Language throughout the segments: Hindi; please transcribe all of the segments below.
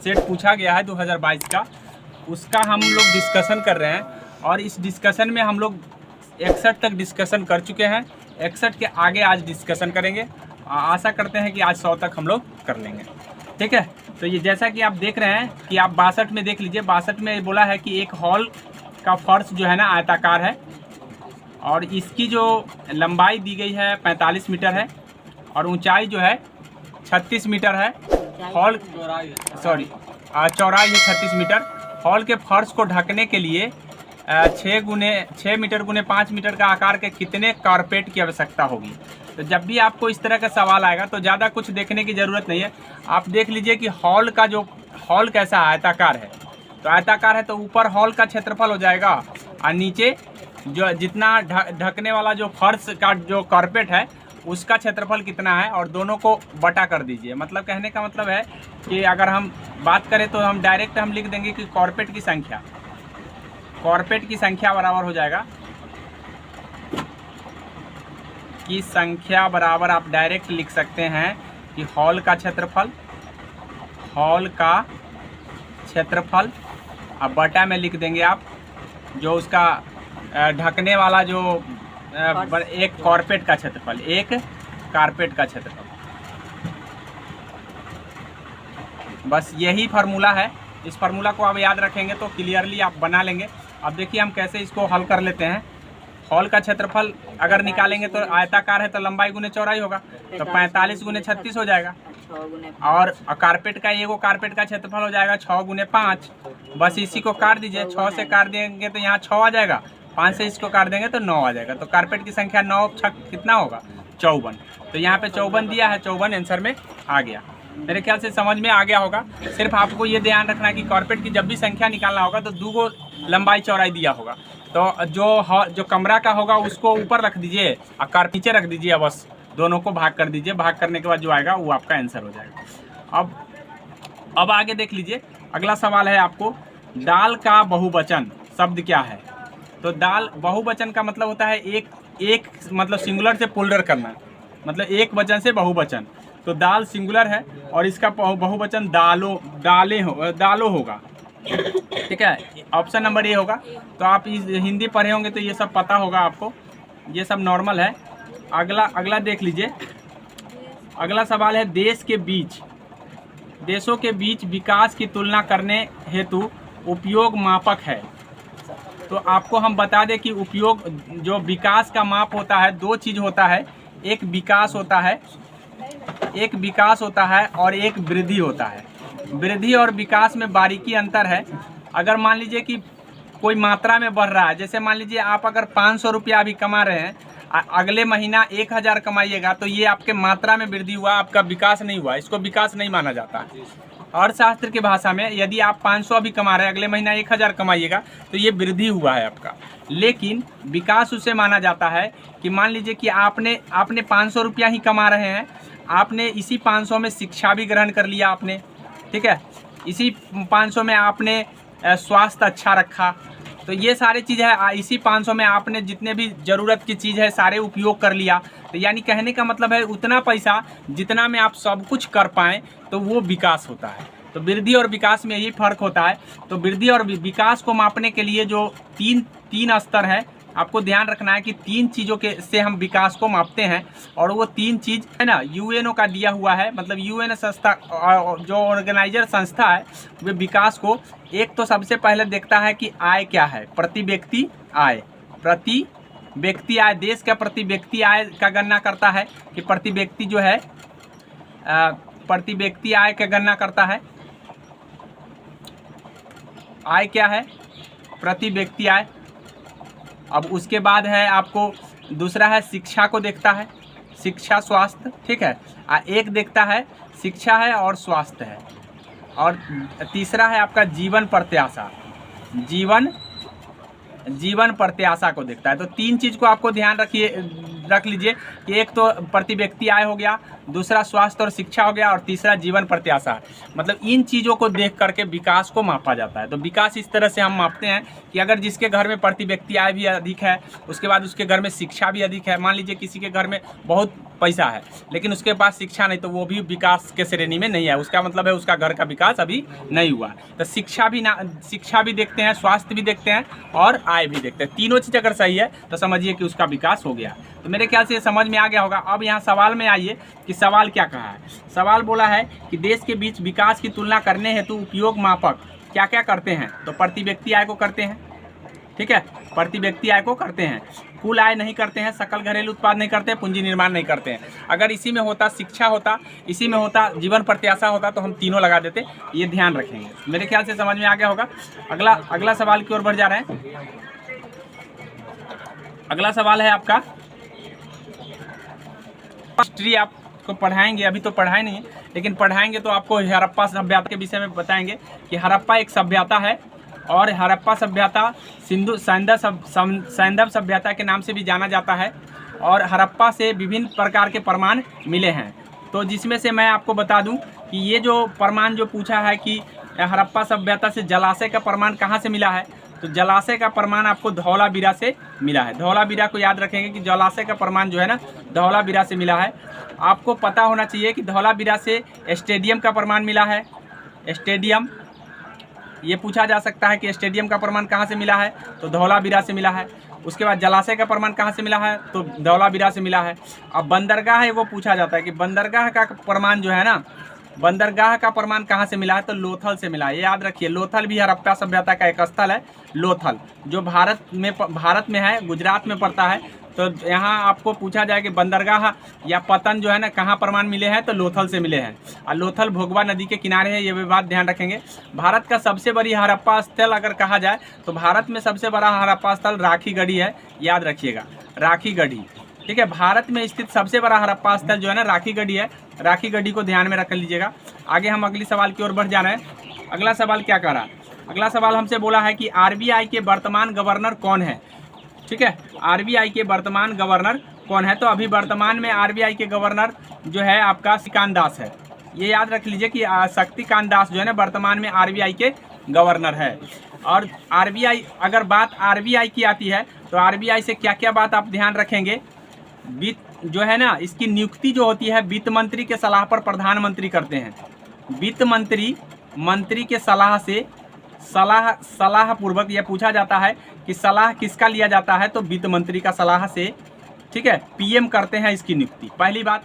सेट पूछा गया है 2022 का, उसका हम लोग डिस्कशन कर रहे हैं। और इस डिस्कशन में हम लोग 61 तक डिस्कशन कर चुके हैं, 61 के आगे आज डिस्कशन करेंगे। आशा करते हैं कि आज 100 तक हम लोग कर लेंगे, ठीक है। तो ये जैसा कि आप देख रहे हैं कि आप 62 में देख लीजिए, 62 में बोला है कि एक हॉल का फर्श जो है ना आयताकार है और इसकी जो लंबाई दी गई है 45 मीटर है और ऊंचाई जो है 36 मीटर है। हॉल चौड़ाई है 36 मीटर। हॉल के फर्श को ढकने के लिए 6 मीटर गुने 5 मीटर का आकार के कितने कारपेट की आवश्यकता होगी। तो जब भी आपको इस तरह का सवाल आएगा तो ज़्यादा कुछ देखने की ज़रूरत नहीं है। आप देख लीजिए कि हॉल कैसा आयताकार है। तो आयताकार है तो ऊपर हॉल का क्षेत्रफल हो जाएगा और नीचे जो जितना ढकने वाला जो फर्श का जो कारपेट है उसका क्षेत्रफल कितना है और दोनों को बटा कर दीजिए। मतलब कहने का मतलब है कि अगर हम बात करें तो हम डायरेक्ट लिख देंगे कि कारपेट की संख्या बराबर हो जाएगा की संख्या बराबर आप डायरेक्ट लिख सकते हैं कि हॉल का क्षेत्रफल अब बटा में लिख देंगे आप जो उसका ढकने वाला जो एक कारपेट का क्षेत्रफल। बस यही फार्मूला है। इस फार्मूला को आप याद रखेंगे तो क्लियरली आप बना लेंगे। अब देखिए हम कैसे इसको हल कर लेते हैं। हॉल का क्षेत्रफल अगर निकालेंगे तो आयताकार है तो लंबाई गुने चौड़ाई होगा, तो 45 गुने 36 हो जाएगा और कारपेट का कारपेट का क्षेत्रफल हो जाएगा 6 गुने 5। बस इसी को काट दीजिए, 6 से काट देंगे तो यहाँ 6 आ जाएगा, 5 से इसको काट देंगे तो 9 आ जाएगा। तो कारपेट की संख्या 9 कितना होगा 54। तो यहाँ पे 54 दिया है, 54 आंसर में आ गया। मेरे ख्याल से समझ में आ गया होगा। सिर्फ आपको ये ध्यान रखना है कि कारपेट की जब भी संख्या निकालना होगा तो 2 गो लंबाई चौड़ाई दिया होगा, तो जो कमरा का होगा उसको ऊपर रख दीजिए और कार नीचे रख दीजिए, बस दोनों को भाग कर दीजिए। भाग करने के बाद जो आएगा वो आपका आंसर हो जाएगा। अब आगे देख लीजिए, अगला सवाल है आपको, दाल का बहुवचन शब्द क्या है। तो दाल बहुवचन का मतलब होता है एक मतलब सिंगुलर से पुलर करना, मतलब एक वचन से बहुवचन। तो दाल सिंगुलर है और इसका बहुवचन दालों होगा, ठीक है। ऑप्शन नंबर ए होगा। तो आप इस हिंदी पढ़े होंगे तो ये सब पता होगा आपको, ये सब नॉर्मल है। अगला देख लीजिए, अगला सवाल है, देशों के बीच विकास की तुलना करने हेतु उपयोग मापक है। तो आपको हम बता दें कि उपयोग जो विकास का माप होता है, 2 चीज़ होता है, एक विकास होता है और एक वृद्धि होता है। वृद्धि और विकास में बारीकी अंतर है। अगर मान लीजिए कि कोई मात्रा में बढ़ रहा है, जैसे मान लीजिए आप अगर 500 रुपया अभी कमा रहे हैं, अगले महीना 1000 कमाइएगा तो ये आपके मात्रा में वृद्धि हुआ, आपका विकास नहीं हुआ, इसको विकास नहीं माना जाता है। अर्थशास्त्र की भाषा में यदि आप 500 अभी कमा रहे हैं, अगले महीना 1000 कमाइएगा तो ये वृद्धि हुआ है आपका। लेकिन विकास उसे माना जाता है कि मान लीजिए कि आपने 500 रुपया ही कमा रहे हैं, आपने इसी 500 में शिक्षा भी ग्रहण कर लिया आपने, ठीक है। इसी 500 में आपने स्वास्थ्य अच्छा रखा, तो ये सारी चीज़ है। इसी 500 में आपने जितने भी ज़रूरत की चीज़ है सारे उपयोग कर लिया। तो यानी कहने का मतलब है उतना पैसा जितना में आप सब कुछ कर पाएँ तो वो विकास होता है। तो वृद्धि और विकास में यही फ़र्क होता है। तो वृद्धि और विकास को मापने के लिए जो तीन स्तर है, आपको ध्यान रखना है कि 3 चीज़ों से हम विकास को मापते हैं और वो 3 चीज़ है ना यूएनओ का दिया हुआ है। मतलब यूएन संस्था जो ऑर्गेनाइजर संस्था है वे विकास को एक तो सबसे पहले देखता है कि आय क्या है, प्रति व्यक्ति आय। देश का प्रति व्यक्ति आय का गणना करता है कि प्रति व्यक्ति जो है प्रति व्यक्ति आय का गणना करता है। आय क्या है, प्रति व्यक्ति आय। अब उसके बाद है आपको दूसरा है शिक्षा को देखता है, शिक्षा स्वास्थ्य, ठीक है। एक देखता है शिक्षा है और स्वास्थ्य है। और तीसरा है आपका जीवन प्रत्याशा, जीवन प्रत्याशा को देखता है। तो 3 चीज़ को आपको ध्यान रख लीजिए कि एक तो प्रति व्यक्ति आय हो गया, दूसरा स्वास्थ्य और शिक्षा हो गया, और तीसरा जीवन प्रत्याशा। मतलब इन चीज़ों को देख करके विकास को मापा जाता है। तो विकास इस तरह से हम मापते हैं कि अगर जिसके घर में प्रति व्यक्ति आय भी अधिक है, उसके बाद उसके घर में शिक्षा भी अधिक है। मान लीजिए किसी के घर में बहुत पैसा है लेकिन उसके पास शिक्षा नहीं, तो वो भी विकास के श्रेणी में नहीं है। उसका मतलब है उसका घर का विकास अभी नहीं हुआ। तो शिक्षा भी देखते हैं, स्वास्थ्य भी देखते हैं और आय भी देखते हैं। तीनों चीज़ अगर सही है तो समझिए कि उसका विकास हो गया। तो मेरे ख्याल से ये समझ में आ गया होगा। अब यहाँ सवाल में आइए कि सवाल क्या कहा है। सवाल बोला है कि देश के बीच विकास की तुलना करने हेतु उपयोग मापक क्या क्या करते हैं। तो प्रति व्यक्ति आय को करते हैं, ठीक है, प्रति व्यक्ति आय को करते हैं। कुल आय नहीं करते हैं, सकल घरेलू उत्पाद नहीं करते हैं, पूंजी निर्माण नहीं करते हैं। अगर इसी में होता शिक्षा होता, इसी में होता जीवन प्रत्याशा होता तो हम तीनों लगा देते। ये ध्यान रखेंगे। मेरे ख्याल से समझ में आ गया होगा। अगला सवाल की ओर बढ़ जा रहे हैं। अगला सवाल है आपका, हिस्ट्री आपको पढ़ाएंगे, अभी तो पढ़ाए नहीं है लेकिन पढ़ाएंगे तो आपको हड़प्पा सभ्यता के विषय में बताएंगे कि हड़प्पा एक सभ्यता है और हड़प्पा सभ्यता सिंधु सैंधव सभ्यता के नाम से भी जाना जाता है। और हड़प्पा से विभिन्न प्रकार के प्रमाण मिले हैं। तो जिसमें से मैं आपको बता दूं कि ये जो प्रमाण जो पूछा है कि हड़प्पा सभ्यता से जलाशय का प्रमाण कहाँ से मिला है, तो जलाशय का प्रमाण आपको धौलावीरा से मिला है। धौलावीरा को याद रखेंगे कि जलाशय का प्रमाण जो है ना धौलावीरा से मिला है। आपको पता होना चाहिए कि धौलावीरा से स्टेडियम का प्रमाण मिला है। स्टेडियम, ये पूछा जा सकता है कि स्टेडियम का प्रमाण कहाँ से मिला है, तो धौलावीरा से मिला है। उसके बाद जलाशय का प्रमाण कहाँ से मिला है, तो धौलावीरा से मिला है। अब बंदरगाह है वो पूछा जाता है कि बंदरगाह का प्रमाण जो है ना, बंदरगाह का प्रमाण कहाँ से मिला है, तो लोथल से मिला है। ये याद रखिए, लोथल भी हड़प्पा सभ्यता का एक स्थल है। लोथल जो भारत में है, गुजरात में पड़ता है। तो यहाँ आपको पूछा जाए कि बंदरगाह या पतन जो है ना कहाँ प्रमाण मिले हैं, तो लोथल से मिले हैं। और लोथल भोगवा नदी के किनारे है, ये भी बात ध्यान रखेंगे। भारत का सबसे बड़ी हड़प्पा स्थल अगर कहा जाए तो भारत में सबसे बड़ा हड़प्पा स्थल राखीगढ़ी है। याद रखिएगा, राखीगढ़ी, ठीक है। भारत में स्थित सबसे बड़ा हड़प्पा स्थल जो है ना राखीगढ़ी है। राखीगढ़ी को ध्यान में रख लीजिएगा। आगे हम अगली सवाल की ओर बढ़ जा रहे हैं। अगला सवाल क्या कह रहा है, अगला सवाल हमसे बोला है कि आरबीआई के वर्तमान गवर्नर कौन है, ठीक है। आरबीआई के वर्तमान गवर्नर कौन है, तो अभी वर्तमान में आरबीआई के गवर्नर जो है आपका शक्तिकांत दास है। ये याद रख लीजिए कि शक्तिकांत दास जो है ना वर्तमान में आरबीआई के गवर्नर है। और आरबीआई, अगर बात आरबीआई की आती है तो आरबीआई से क्या क्या बात आप ध्यान रखेंगे। वित्त जो है ना, इसकी नियुक्ति जो होती है वित्त मंत्री के सलाह पर प्रधानमंत्री करते हैं। वित्त मंत्री के सलाह से सलाह पूर्वक यह पूछा जाता है कि सलाह किसका लिया जाता है, तो वित्त मंत्री का सलाह से, ठीक है, पीएम करते हैं इसकी नियुक्ति। पहली बात।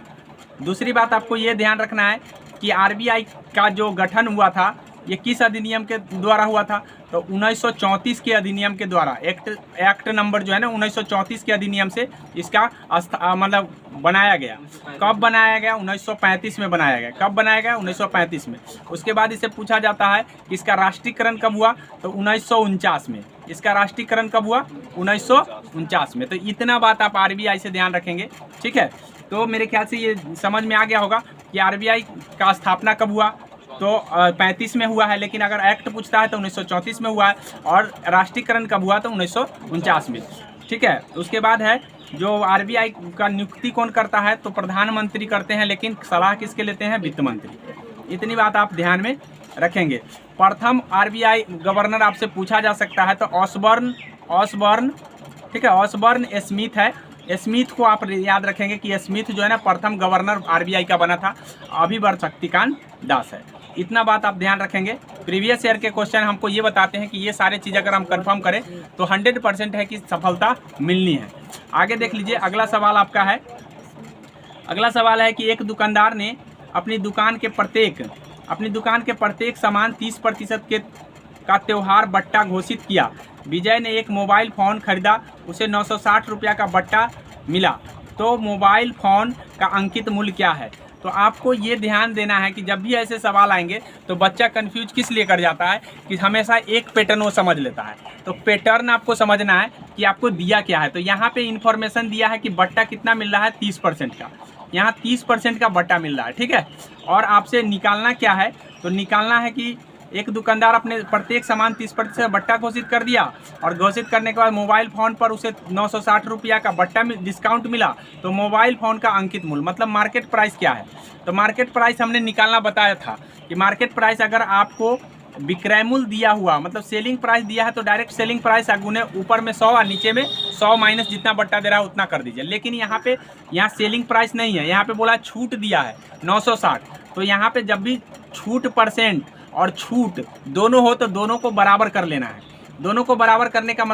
दूसरी बात आपको ये ध्यान रखना है कि आरबीआई का जो गठन हुआ था ये किस अधिनियम के द्वारा हुआ था, तो 1934 के अधिनियम के द्वारा। एक्ट नंबर जो है ना 1934 के अधिनियम से इसका मतलब बनाया गया। कब बनाया गया, 1935 में बनाया गया। कब बनाया गया, 1935 में। उसके बाद इसे पूछा जाता है कि इसका राष्ट्रीयकरण कब हुआ, तो 1949 में। इसका राष्ट्रीयकरण कब हुआ, 1949 में। तो इतना बात आप आरबीआई से ध्यान रखेंगे, ठीक है। तो मेरे ख्याल से ये समझ में आ गया होगा कि आरबीआई का स्थापना कब हुआ, तो 35 में हुआ है। लेकिन अगर एक्ट पूछता है तो 1934 में हुआ है। और राष्ट्रीयकरण कब हुआ, तो 1949 में, ठीक है। उसके बाद है जो आरबीआई का नियुक्ति कौन करता है, तो प्रधानमंत्री करते हैं, लेकिन सलाह किसके लेते हैं, वित्त मंत्री। इतनी बात आप ध्यान में रखेंगे। प्रथम आरबीआई गवर्नर आपसे पूछा जा सकता है, तो ऑसबॉर्न, ठीक है, ऑसबॉर्न स्मिथ है। स्मिथ को आप याद रखेंगे कि स्मिथ जो है ना प्रथम गवर्नर आरबीआई का बना था। अभी शक्तिकांत दास है। इतना बात आप ध्यान रखेंगे। प्रीवियस ईयर के क्वेश्चन हमको ये बताते हैं कि ये सारे चीज़ अगर हम कंफर्म करें तो 100% है कि सफलता मिलनी है। आगे देख लीजिए, अगला सवाल आपका है। अगला सवाल है कि एक दुकानदार ने अपनी दुकान के प्रत्येक सामान 30% का त्यौहार बट्टा घोषित किया। विजय ने एक मोबाइल फ़ोन खरीदा, उसे 960 रुपया का बट्टा मिला। तो मोबाइल फ़ोन का अंकित मूल्य क्या है। तो आपको ये ध्यान देना है कि जब भी ऐसे सवाल आएंगे तो बच्चा कंफ्यूज किस लिए कर जाता है कि हमेशा एक पैटर्न वो समझ लेता है। तो पैटर्न आपको समझना है कि आपको दिया क्या है। तो यहाँ पे इन्फॉर्मेशन दिया है कि बट्टा कितना मिल रहा है, 30% का। यहाँ 30% का बट्टा मिल रहा है, ठीक है। और आपसे निकालना क्या है, तो निकालना है कि एक दुकानदार अपने प्रत्येक सामान 30% बट्टा घोषित कर दिया और घोषित करने के बाद मोबाइल फ़ोन पर उसे 960 रुपया का बट्टा में डिस्काउंट मिला। तो मोबाइल फ़ोन का अंकित मूल्य मतलब मार्केट प्राइस क्या है, तो मार्केट प्राइस हमने निकालना बताया था कि मार्केट प्राइस अगर आपको विक्रय मूल्य दिया हुआ मतलब सेलिंग प्राइस दिया है तो डायरेक्ट सेलिंग प्राइस गुने ऊपर में 100 और नीचे में 100 माइनस जितना बट्टा दे रहा है उतना कर दीजिए। लेकिन यहाँ सेलिंग प्राइस नहीं है, यहाँ पे बोला छूट दिया है 960। तो यहाँ पे जब भी छूट परसेंट और छूट दोनों हो तो दोनों को बराबर कर लेना है। दोनों को बराबर करने का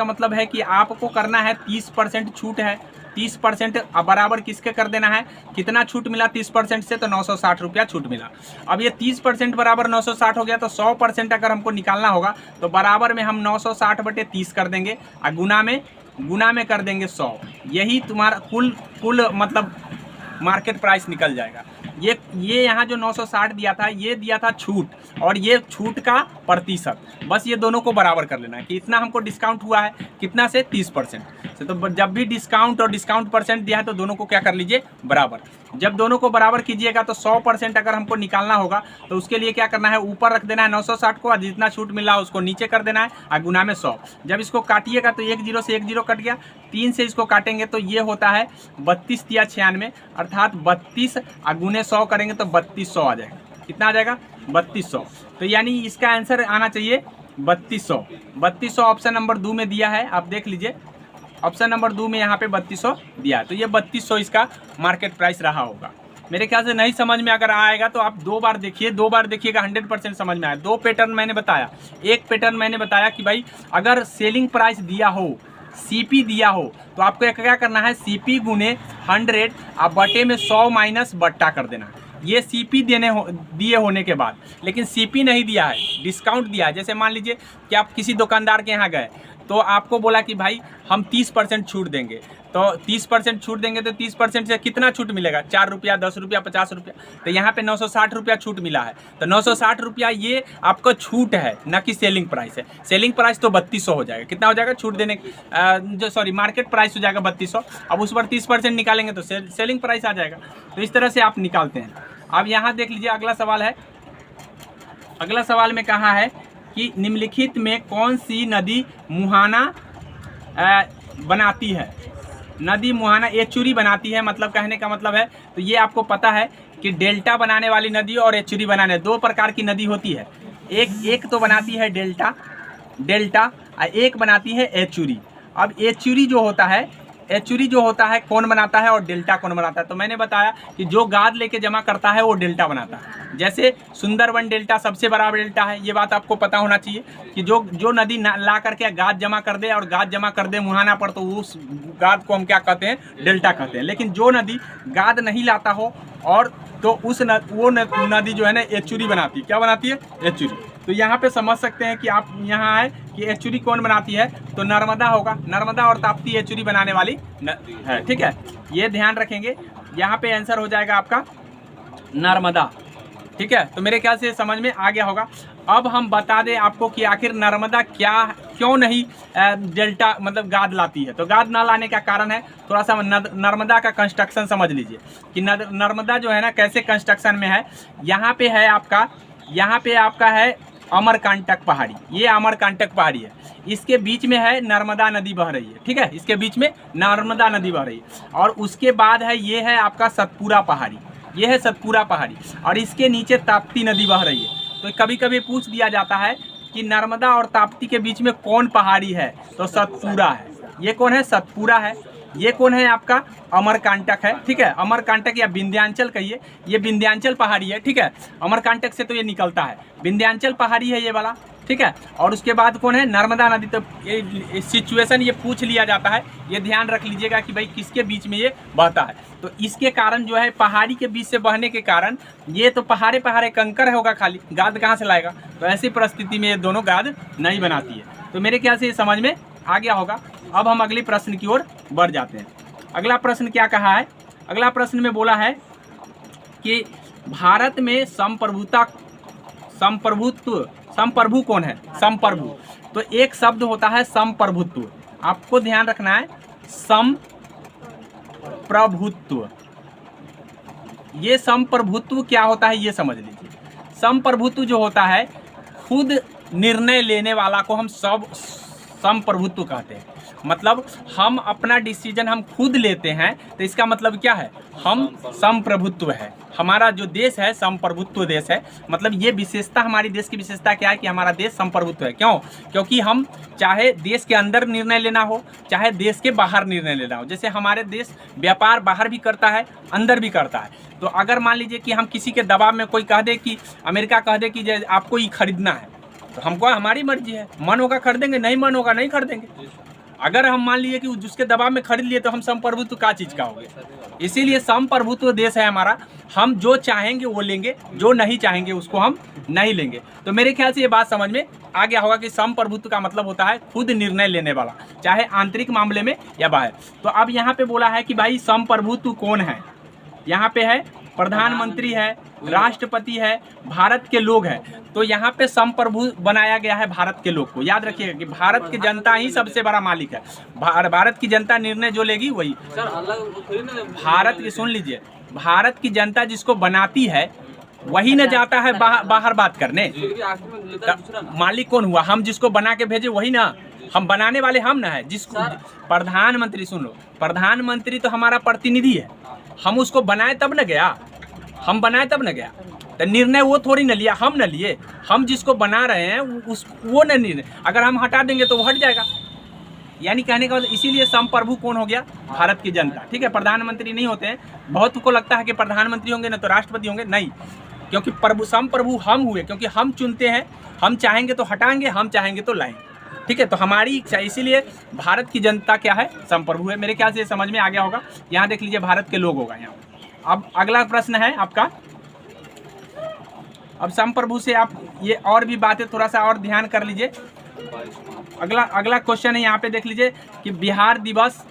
मतलब है कि आपको करना है 30% छूट है, 30% बराबर किसके कर देना है, कितना छूट मिला 30% से, तो 960 रुपया छूट मिला। अब ये 30% बराबर 960 हो गया तो 100% अगर हमको निकालना होगा तो बराबर में हम 960 बटे 30 कर देंगे और गुना में कर देंगे 100। यही तुम्हारा कुल मतलब मार्केट प्राइस निकल जाएगा। ये यहाँ जो 960 दिया था ये दिया था छूट और ये छूट का प्रतिशत, बस ये दोनों को बराबर कर लेना है कि इतना हमको डिस्काउंट हुआ है कितना से 30% से। तो जब भी डिस्काउंट और डिस्काउंट परसेंट दिया है तो दोनों को क्या कर लीजिए बराबर। जब दोनों को बराबर कीजिएगा तो 100% अगर हमको निकालना होगा तो उसके लिए क्या करना है, ऊपर रख देना है 960 को और जितना छूट मिल रहा है उसको नीचे कर देना है और गुना में 100। जब इसको काटिएगा तो 1 0 से 1 0 कट गया, 3 से इसको काटेंगे तो ये होता है 32 या 96 अर्थात 32 और गुने 100 करेंगे तो 3200 आ जाएगा। कितना आ जाएगा 3200। तो यानी इसका आंसर आना चाहिए 3200। 3200 ऑप्शन नंबर 2 में दिया है, आप देख लीजिए ऑप्शन नंबर 2 में यहाँ पे 3200 दिया है। तो ये 3200 इसका मार्केट प्राइस रहा होगा। मेरे ख्याल से नहीं समझ में अगर आएगा तो आप 2 बार देखिए, 2 बार देखिएगा 100% समझ में आया। 2 पैटर्न मैंने बताया। एक पैटर्न मैंने बताया कि भाई अगर सेलिंग प्राइस दिया हो, सीपी दिया हो तो आपको क्या करना है, सीपी गुने 100 आप बटे में 100 माइनस बट्टा कर देना है। ये सीपी दिए होने के बाद, लेकिन सीपी नहीं दिया है, डिस्काउंट दिया है। जैसे मान लीजिए कि आप किसी दुकानदार के यहाँ गए तो आपको बोला कि भाई हम 30% छूट देंगे, तो 30% छूट देंगे तो 30% से कितना छूट मिलेगा, 4 रुपया, 10 रुपया, 50 रुपया। तो यहाँ पे 960 रुपया छूट मिला है तो 960 रुपया ये आपको छूट है, न कि सेलिंग प्राइस है। सेलिंग प्राइस तो 3200 हो जाएगा। कितना हो जाएगा छूट देने मार्केट प्राइस हो जाएगा 3200। अब उस पर 30% निकालेंगे तो सेलिंग प्राइस आ जाएगा। तो इस तरह से आप निकालते हैं। अब यहाँ देख लीजिए अगला सवाल है। अगला सवाल में कहा है कि निम्नलिखित में कौन सी नदी मुहाना बनाती है। नदी मुहाना एचुरी बनाती है, मतलब कहने का मतलब है तो ये आपको पता है कि डेल्टा बनाने वाली नदी और एचुरी बनाने 2 प्रकार की नदी होती है। एक तो बनाती है डेल्टा और एक बनाती है एचुरी। अब एचुरी जो होता है कौन बनाता है और डेल्टा कौन बनाता है। तो मैंने बताया कि जो गाद लेके जमा करता है वो डेल्टा बनाता है। जैसे सुंदरबन डेल्टा सबसे बड़ा डेल्टा है, ये बात आपको पता होना चाहिए कि जो नदी ला करके गाद जमा कर दे और गाद जमा कर दे मुहाना पर, तो उस गाद को हम क्या कहते हैं, डेल्टा कहते हैं। लेकिन जो नदी गाद नहीं लाता हो और तो वो नदी जो है ना एचुरी बनाती है। क्या बनाती है, एचुरी। तो यहाँ पे समझ सकते हैं कि आप यहाँ है कि एचुरी कौन बनाती है, तो नर्मदा होगा। नर्मदा और ताप्ती एचुरी बनाने वाली है, ठीक है, ये ध्यान रखेंगे। यहाँ पे आंसर हो जाएगा आपका नर्मदा, ठीक है। तो मेरे ख्याल से समझ में आ गया होगा। अब हम बता दें आपको कि आखिर नर्मदा क्यों नहीं डेल्टा मतलब गाद लाती है। तो गाद ना लाने का कारण है, थोड़ा सा नर्मदा का कंस्ट्रक्शन समझ लीजिए कि नर्मदा जो है ना कैसे कंस्ट्रक्शन में है। यहाँ पे आपका है अमरकांटक पहाड़ी। ये अमरकांटक पहाड़ी है, इसके बीच में है नर्मदा नदी बह रही है, ठीक है, इसके बीच में नर्मदा नदी बह रही है। और उसके बाद है ये है आपका सतपुरा पहाड़ी, ये है सतपुरा पहाड़ी और इसके नीचे ताप्ती नदी बह रही है। तो कभी कभी पूछ दिया जाता है कि नर्मदा और ताप्ती के बीच में कौन पहाड़ी है, तो सतपुरा है। ये कौन है, सतपुरा है। ये कौन है आपका, अमरकांटक है, ठीक है। अमरकांटक या विंध्याचल कहिए, ये विंध्याचल पहाड़ी है, ठीक है। अमरकांटक से तो ये निकलता है, विंध्याचल पहाड़ी है ये वाला, ठीक है। और उसके बाद कौन है, नर्मदा नदी। तो ये सिचुएशन ये पूछ लिया जाता है, ये ध्यान रख लीजिएगा कि भाई किसके बीच में ये बहता है। तो इसके कारण जो है पहाड़ी के बीच से बहने के कारण ये तो पहाड़े कंकर होगा, खाली गाद कहाँ से लाएगा। तो ऐसी परिस्थिति में ये दोनों गाद नहीं बनाती है। तो मेरे ख्याल से ये समझ में आ गया होगा। अब हम अगले प्रश्न की ओर बढ़ जाते हैं। अगला प्रश्न क्या कहा है, अगला प्रश्न में बोला है कि भारत में संप्रभु कौन है, संप्रभु। तो एक शब्द होता है संप्रभुत्व, आपको ध्यान रखना है, संप्रभुत्व। ये संप्रभुत्व क्या होता है ये समझ लीजिए। संप्रभुत्व जो होता है, खुद निर्णय लेने वाला को हम सब संप्रभुत्व कहते हैं। मतलब हम अपना डिसीजन हम खुद लेते हैं, तो इसका मतलब क्या है, हम संप्रभुत्व है। हमारा जो देश है संप्रभुत्व देश है। मतलब ये विशेषता, हमारी देश की विशेषता क्या है कि हमारा देश संप्रभुत्व है। क्यों? क्योंकि हम चाहे देश के अंदर निर्णय लेना हो, चाहे देश के बाहर निर्णय लेना हो। जैसे हमारे देश व्यापार बाहर भी करता है, अंदर भी करता है। तो अगर मान लीजिए कि हम किसी के दबाव में कोई कह दे कि अमेरिका कह दे कि आपको ये खरीदना है, तो हमको हमारी मर्जी है, मन होगा खरीदेंगे, नहीं मन होगा नहीं खरीदेंगे। अगर हम मान लिए कि जिसके दबाव में खरीद लिए तो हम संप्रभुत्व का चीज़ का हो गए। इसीलिए संप्रभुत्व देश है हमारा। हम जो चाहेंगे वो लेंगे, जो नहीं चाहेंगे उसको हम नहीं लेंगे। तो मेरे ख्याल से ये बात समझ में आ गया होगा कि संप्रभुत्व का मतलब होता है खुद निर्णय लेने वाला, चाहे आंतरिक मामले में या बाहर। तो अब यहाँ पे बोला है कि भाई संप्रभुत्व कौन है। यहाँ पे है प्रधानमंत्री है, राष्ट्रपति है, भारत के लोग हैं। तो यहाँ पे संप्रभु बनाया गया है भारत के लोग को। याद रखिएगा कि भारत की जनता ही सबसे बड़ा मालिक है। भारत की जनता निर्णय जो लेगी वही। भारत की, सुन लीजिए, भारत की जनता जिसको बनाती है वही न जाता है बाहर बात करने। मालिक कौन हुआ? हम जिसको बना के भेजे वही ना, हम बनाने वाले हम ना है। जिसको प्रधानमंत्री, सुन लो, प्रधानमंत्री तो हमारा प्रतिनिधि है। हम उसको बनाए तब न गया, हम बनाए तब न गया। तो निर्णय वो थोड़ी न लिया, हम न लिए। हम जिसको बना रहे हैं वो न निर्णय, अगर हम हटा देंगे तो वो हट जाएगा। यानी कहने का मतलब, इसीलिए संप्रभु कौन हो गया? भारत की जनता। ठीक है, प्रधानमंत्री नहीं होते हैं। बहुत को लगता है कि प्रधानमंत्री होंगे ना तो राष्ट्रपति होंगे, नहीं। क्योंकि संप्रभु हम हुए, क्योंकि हम चुनते हैं। हम चाहेंगे तो हटाएंगे, हम चाहेंगे तो लाएंगे। ठीक है, तो हमारी इच्छा, इसीलिए भारत की जनता क्या है? संप्रभु है। मेरे ख्याल से समझ में आ गया होगा। यहाँ देख लीजिए, भारत के लोग होगा यहाँ। अब अगला प्रश्न है आपका। अब संप्रभु से आप ये और भी बातें थोड़ा सा और ध्यान कर लीजिए। अगला क्वेश्चन है, यहाँ पे देख लीजिए कि बिहार दिवस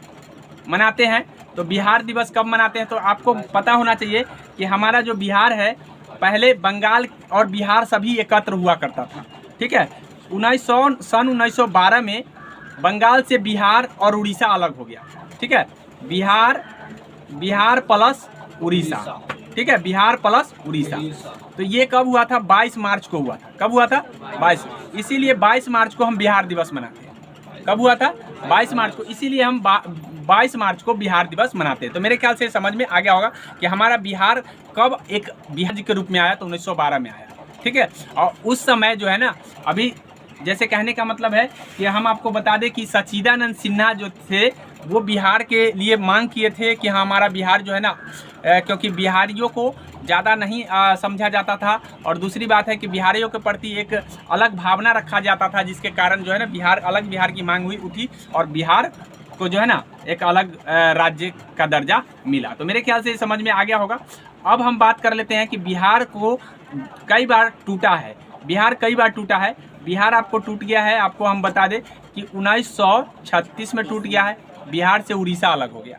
मनाते हैं। तो बिहार दिवस कब मनाते हैं? तो आपको पता होना चाहिए कि हमारा जो बिहार है, पहले बंगाल और बिहार सभी एकत्र हुआ करता था। ठीक है, सन 1912 में बंगाल से बिहार और उड़ीसा अलग हो गया। ठीक है, बिहार प्लस उड़ीसा। ठीक है, बिहार प्लस उड़ीसा। तो ये कब हुआ था? 22 मार्च को हुआ था। कब हुआ था? 22। इसीलिए 22 मार्च को हम बिहार दिवस मनाते हैं। कब हुआ था? 22 मार्च को। इसीलिए हम 22 मार्च को बिहार दिवस मनाते हैं। तो मेरे ख्याल से समझ में आ गया होगा कि हमारा बिहार कब एक बिहार के रूप में आया। तो 1912 में आया। ठीक है, और उस समय जो है ना, अभी जैसे कहने का मतलब है कि हम आपको बता दें कि सच्चिदानंद सिन्हा जो थे वो बिहार के लिए मांग किए थे कि हमारा बिहार जो है ना, क्योंकि बिहारियों को ज़्यादा नहीं समझा जाता था, और दूसरी बात है कि बिहारियों के प्रति एक अलग भावना रखा जाता था, जिसके कारण जो है ना अलग बिहार की मांग हुई उठी, और बिहार को जो है ना एक अलग राज्य का दर्जा मिला। तो मेरे ख्याल से समझ में आ गया होगा। अब हम बात कर लेते हैं कि बिहार को कई बार टूटा है। बिहार कई बार टूटा है। बिहार आपको टूट गया है, आपको हम बता दें कि 1936 में टूट गया है। बिहार से उड़ीसा अलग हो गया।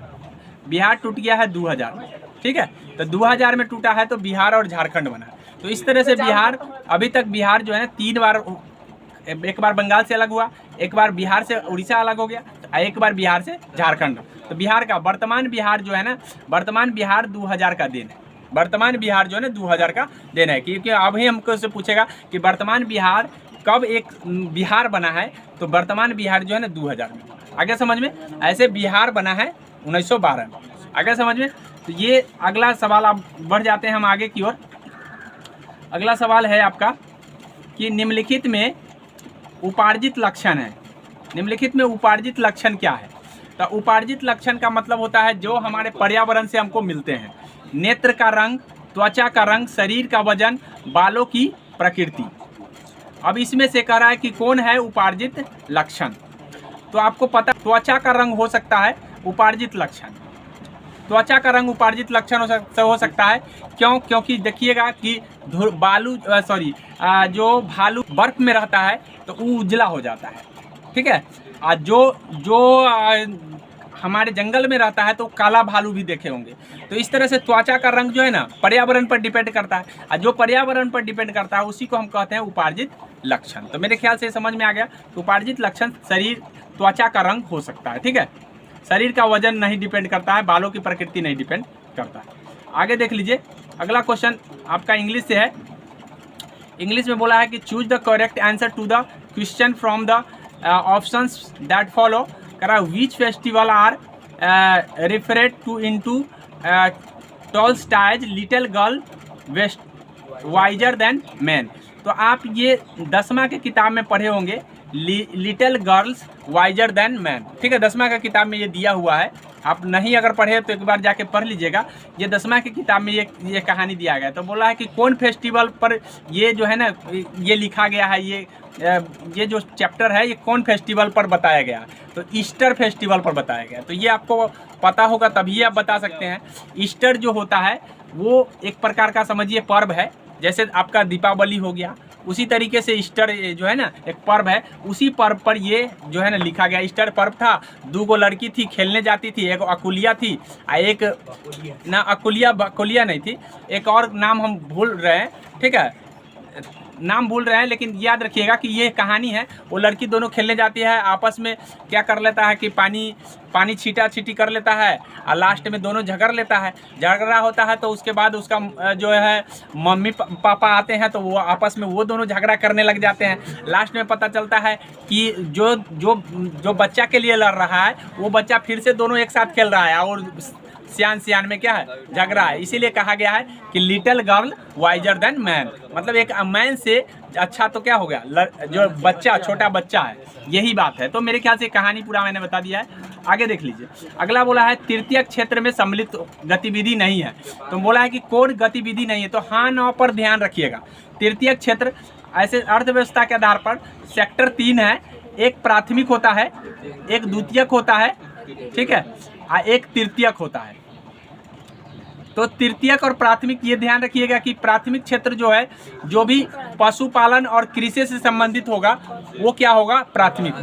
बिहार टूट गया है 2000 में। ठीक है, तो 2000 में टूटा है तो बिहार और झारखंड बना। तो इस तरह से बिहार, अभी तक बिहार जो है ना 3 बार, एक बार बंगाल से अलग हुआ, एक बार बिहार से उड़ीसा अलग हो गया, एक बार बिहार से झारखंड। तो बिहार का वर्तमान बिहार जो है ना, वर्तमान बिहार 2000 का दिन है। वर्तमान बिहार जो है ना 2000 का दिन है। क्योंकि अभी हमको से पूछेगा कि वर्तमान बिहार कब एक बिहार बना है, तो वर्तमान बिहार जो है ना 2000 में। आगे समझ में? ऐसे बिहार बना है 1912 में। आगे समझ में? तो ये अगला सवाल आप बढ़ जाते हैं हम आगे की ओर। अगला सवाल है आपका कि निम्नलिखित में उपार्जित लक्षण है। निम्नलिखित में उपार्जित लक्षण क्या है? तो उपार्जित लक्षण का मतलब होता है जो हमारे पर्यावरण से हमको मिलते हैं। नेत्र का रंग, त्वचा का रंग, शरीर का वजन, बालों की प्रकृति। अब इसमें से कह रहा है कि कौन है उपार्जित लक्षण। तो आपको पता, त्वचा का रंग हो सकता है उपार्जित लक्षण। त्वचा का रंग उपार्जित लक्षण हो सकता है। क्यों? क्योंकि देखिएगा कि जो भालू बर्फ में रहता है तो वो उजला हो जाता है। ठीक है, जो हमारे जंगल में रहता है तो काला भालू भी देखे होंगे। तो इस तरह से त्वचा का रंग जो है ना पर्यावरण पर डिपेंड करता है, और जो पर्यावरण पर डिपेंड करता है उसी को हम कहते हैं उपार्जित लक्षण। तो मेरे ख्याल से समझ में आ गया। तो उपार्जित लक्षण शरीर, त्वचा का रंग हो सकता है। ठीक है, शरीर का वजन नहीं डिपेंड करता है, बालों की प्रकृति नहीं डिपेंड करता है। आगे देख लीजिए, अगला क्वेश्चन आपका इंग्लिश से है। इंग्लिश में बोला है कि choose the correct answer to the question from the options that follow. करा which festival are referred to into Tolstoy's little girl west wiser than man. तो आप ये 10वीं के किताब में पढ़े होंगे, little girls wiser than man. ठीक है, 10वीं का किताब में ये दिया हुआ है। आप नहीं अगर पढ़े तो एक बार जाके पढ़ लीजिएगा। ये 10वीं की किताब में ये कहानी दिया गया है। तो बोला है कि कौन फेस्टिवल पर ये जो है ना ये लिखा गया है, ये जो चैप्टर है ये कौन फेस्टिवल पर बताया गया है। तो ईस्टर फेस्टिवल पर बताया गया। तो ये आपको पता होगा तभी आप बता सकते हैं। ईस्टर जो होता है वो एक प्रकार का समझिए पर्व है, जैसे आपका दीपावली हो गया, उसी तरीके से ईस्टर जो है ना एक पर्व है। उसी पर्व पर ये जो है ना लिखा गया। ईस्टर पर्व था, 2 लड़की थी खेलने जाती थी, एक अकुलिया थी, एक ना अकुलिया नहीं थी, एक और नाम हम भूल रहे हैं। ठीक है, नाम भूल रहे हैं, लेकिन याद रखिएगा कि ये कहानी है। वो लड़की दोनों खेलने जाती है, आपस में क्या कर लेता है कि पानी छीटा छीटी कर लेता है और लास्ट में दोनों झगड़ लेता है। झगड़ा होता है तो उसके बाद उसका जो है मम्मी पापा आते हैं तो वो आपस में वो दोनों झगड़ा करने लग जाते हैं। लास्ट में पता चलता है कि जो बच्चा के लिए लड़ रहा है वो बच्चा फिर से दोनों एक साथ खेल रहा है और सियान में क्या है झगड़ा है। इसीलिए कहा गया है कि little girl visor than man, मतलब एक मैन से अच्छा तो क्या हो गया जो बच्चा छोटा बच्चा है, यही बात है। तो मेरे ख्याल से कहानी पूरा मैंने बता दिया है। आगे देख लीजिए, अगला बोला है तृतीय क्षेत्र में सम्मिलित गतिविधि नहीं है। तो बोला है कि कौन गतिविधि नहीं है, तो हाँ ना पर ध्यान रखिएगा। तृतीय क्षेत्र ऐसे अर्थव्यवस्था के आधार पर सेक्टर 3 है। एक प्राथमिक होता है, एक द्वितीयक होता है, ठीक है, एक तृतीयक होता है। तो तृतीयक और प्राथमिक ये ध्यान रखिएगा कि प्राथमिक क्षेत्र जो है जो भी पशुपालन और कृषि से संबंधित होगा वो क्या होगा, प्राथमिक।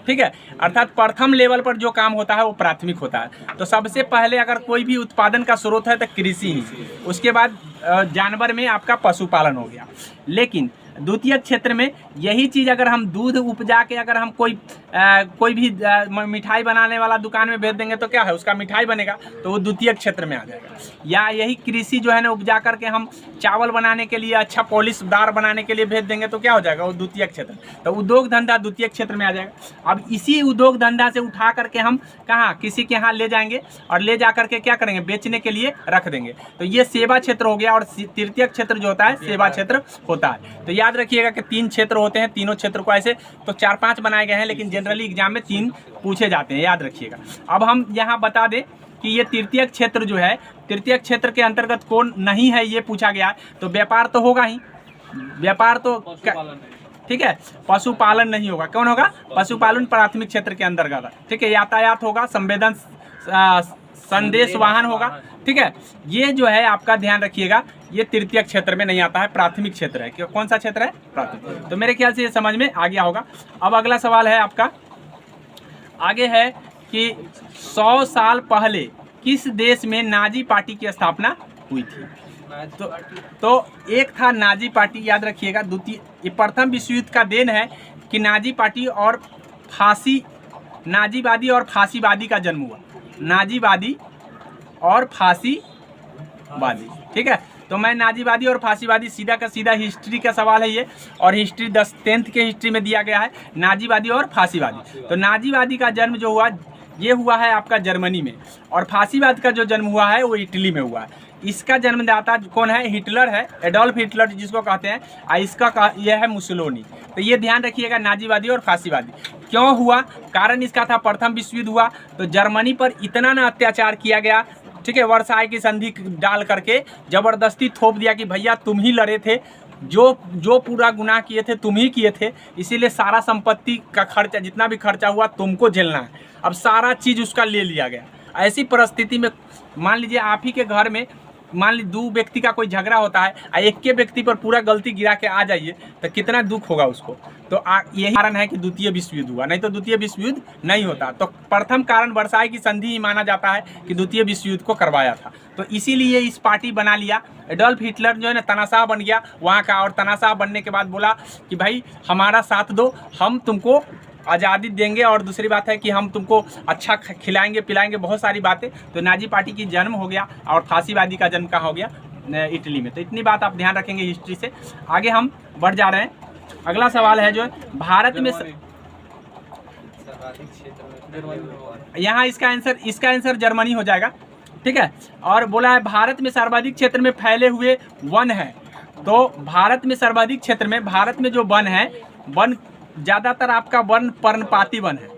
ठीक है, अर्थात प्रथम लेवल पर जो काम होता है वो प्राथमिक होता है। तो सबसे पहले अगर कोई भी उत्पादन का स्रोत है तो कृषि ही, उसके बाद जानवर में आपका पशुपालन हो गया। लेकिन द्वितीय क्षेत्र में यही चीज़ अगर हम दूध उपजा के अगर हम कोई भी मिठाई बनाने वाला दुकान में भेज देंगे तो क्या है, उसका मिठाई बनेगा, तो वो द्वितीय क्षेत्र में आ जाएगा। या यही कृषि जो है ना उपजा करके हम चावल बनाने के लिए अच्छा पॉलिशदार बनाने के लिए भेज देंगे तो क्या हो जाएगा, वो द्वितीय क्षेत्र। तो उद्योग धंधा द्वितीय क्षेत्र में आ जाएगा। अब इसी उद्योग धंधा से उठा करके हम कहाँ किसी के यहाँ ले जाएंगे और ले जा करके क्या करेंगे, बेचने के लिए रख देंगे। तो ये सेवा क्षेत्र हो गया। और तृतीय क्षेत्र जो होता है सेवा क्षेत्र होता है। तो याद रखिएगा कि 3 क्षेत्र होते हैं। तीनों क्षेत्र को ऐसे तो 4-5 बनाए गए हैं, लेकिन जनरली एग्जाम में 3 पूछे जाते हैं, याद रखिएगा। अब हम यहाँ बता दें कि ये तृतीय क्षेत्र जो है, तृतीय क्षेत्र के अंतर्गत कौन नहीं है ये पूछा गया। तो व्यापार तो होगा ही, व्यापार तो ठीक है, पशुपालन नहीं होगा। कौन होगा, पशुपालन प्राथमिक क्षेत्र के अंतर्गत। ठीक है, यातायात होगा, संवेदन संदेश वाहन होगा। ठीक है, ये जो है आपका ध्यान रखिएगा, ये तृतीय क्षेत्र में नहीं आता है, प्राथमिक क्षेत्र है। कौन सा क्षेत्र है, प्राथमिक। तो मेरे ख्याल से ये समझ में आ गया होगा। अब अगला सवाल है आपका, आगे है कि 100 साल पहले किस देश में नाजी पार्टी की स्थापना हुई थी। तो एक था नाजी पार्टी, याद रखिएगा। ये प्रथम विश्व युद्ध का देन है कि नाजी पार्टी और नाजीवादी और फांसीवादी का जन्म हुआ। नाजीवादी और फांसीवादी, ठीक है। तो मैं नाजीवादी और फांसीवादी सीधा का सीधा हिस्ट्री का सवाल है ये, और हिस्ट्री 10th के हिस्ट्री में दिया गया है नाजीवादी और फांसीवादी। तो नाजीवादी का जन्म जो हुआ ये हुआ है आपका जर्मनी में, और फांसीवाद का जो जन्म हुआ है वो इटली में हुआ है। इसका जन्मदाता कौन है, हिटलर है, एडोल्फ हिटलर जिसको कहते हैं, और इसका यह है मुसोलिनी। तो ये ध्यान रखिएगा, नाजीवादी और फांसीवादी क्यों हुआ, कारण इसका था प्रथम विश्व युद्ध हुआ तो जर्मनी पर इतना ना अत्याचार किया गया, ठीक है, वर्साई की संधि डाल करके जबरदस्ती थोप दिया कि भैया तुम ही लड़े थे, जो पूरा गुनाह किए थे तुम ही किए थे, इसीलिए सारा संपत्ति का खर्चा जितना भी खर्चा हुआ तुमको झेलना है। अब सारा चीज़ उसका ले लिया गया। ऐसी परिस्थिति में मान लीजिए आप ही के घर में मान लीजिए 2 व्यक्ति का कोई झगड़ा होता है और एक के व्यक्ति पर पूरा गलती गिरा के आ जाइए तो कितना दुख होगा उसको। तो यही कारण है कि द्वितीय विश्व युद्ध हुआ, नहीं तो द्वितीय विश्व युद्ध नहीं होता। तो प्रथम कारण वर्साई की संधि ही माना जाता है कि द्वितीय विश्व युद्ध को करवाया था। तो इसीलिए इस पार्टी बना लिया। एडोल्फ हिटलर जो है ना तानाशाह बन गया वहाँ का, और तानाशाह बनने के बाद बोला कि भाई हमारा साथ दो, हम तुमको आज़ादी देंगे, और दूसरी बात है कि हम तुमको अच्छा खिलाएंगे पिलाएंगे, बहुत सारी बातें। तो नाजी पार्टी की जन्म हो गया, और फांसीवादी का जन्म कहाँ हो गया, इटली में। तो इतनी बात आप ध्यान रखेंगे हिस्ट्री से। आगे हम बढ़ जा रहे हैं। अगला सवाल है जो भारत में यहाँ इसका आंसर जर्मनी हो जाएगा, ठीक है। और बोला है भारत में सर्वाधिक क्षेत्र में फैले हुए वन है। तो भारत में सर्वाधिक क्षेत्र में, भारत में जो वन है, वन ज़्यादातर आपका वन पर्णपाती वन है,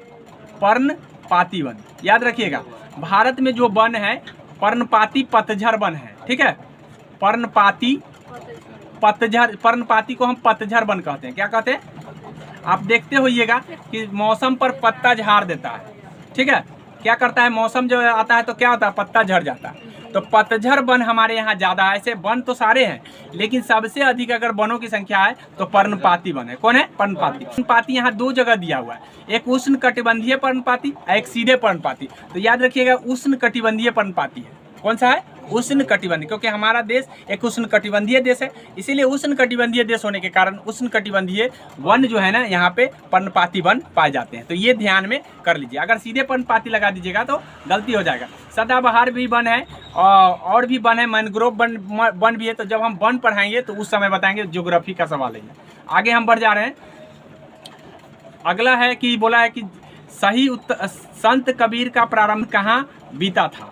पर्णपाती वन, याद रखिएगा। भारत में जो वन है पर्णपाती पतझड़ वन है, ठीक है। पर्णपाती पतझड़, पर्णपाती को हम पतझड़ वन कहते हैं। क्या कहते हैं? आप देखते होइएगा कि मौसम पर पत्ता झाड़ देता है, ठीक है। क्या करता है, मौसम जो आता है तो क्या होता है, पत्ता झड़ जाता है। तो पतझड़ वन हमारे यहाँ ज़्यादा है। ऐसे वन तो सारे हैं, लेकिन सबसे अधिक अगर वनों की संख्या है तो पर्णपाती वन है। कौन है? पर्णपाती। पर्णपाती यहाँ दो जगह दिया हुआ है, एक उष्ण कटिबंधीय पर्णपाती, एक सीधे पर्णपाती। तो याद रखिएगा उष्ण कटिबंधीय पर्णपाती है। कौन सा है? उष्ण कटिबंधीय, क्योंकि हमारा देश एक उष्ण कटिबंधीय देश है, इसीलिए उष्ण कटिबंधीय देश होने के कारण उष्ण कटिबंधीय वन जो है ना यहाँ पे पर्णपाती वन पाए जाते हैं। तो ये ध्यान में कर लीजिए। अगर सीधे पर्णपाती लगा दीजिएगा तो गलती हो जाएगा। सदाबहार भी वन है और भी वन है, मैनग्रोव वन भी है। तो जब हम वन पढ़ाएंगे तो उस समय बताएंगे, ज्योग्राफी का सवाल है। आगे हम बढ़ जा रहे हैं। अगला है कि बोला है कि सही उत्तर, संत कबीर का प्रारंभ कहाँ बीता था?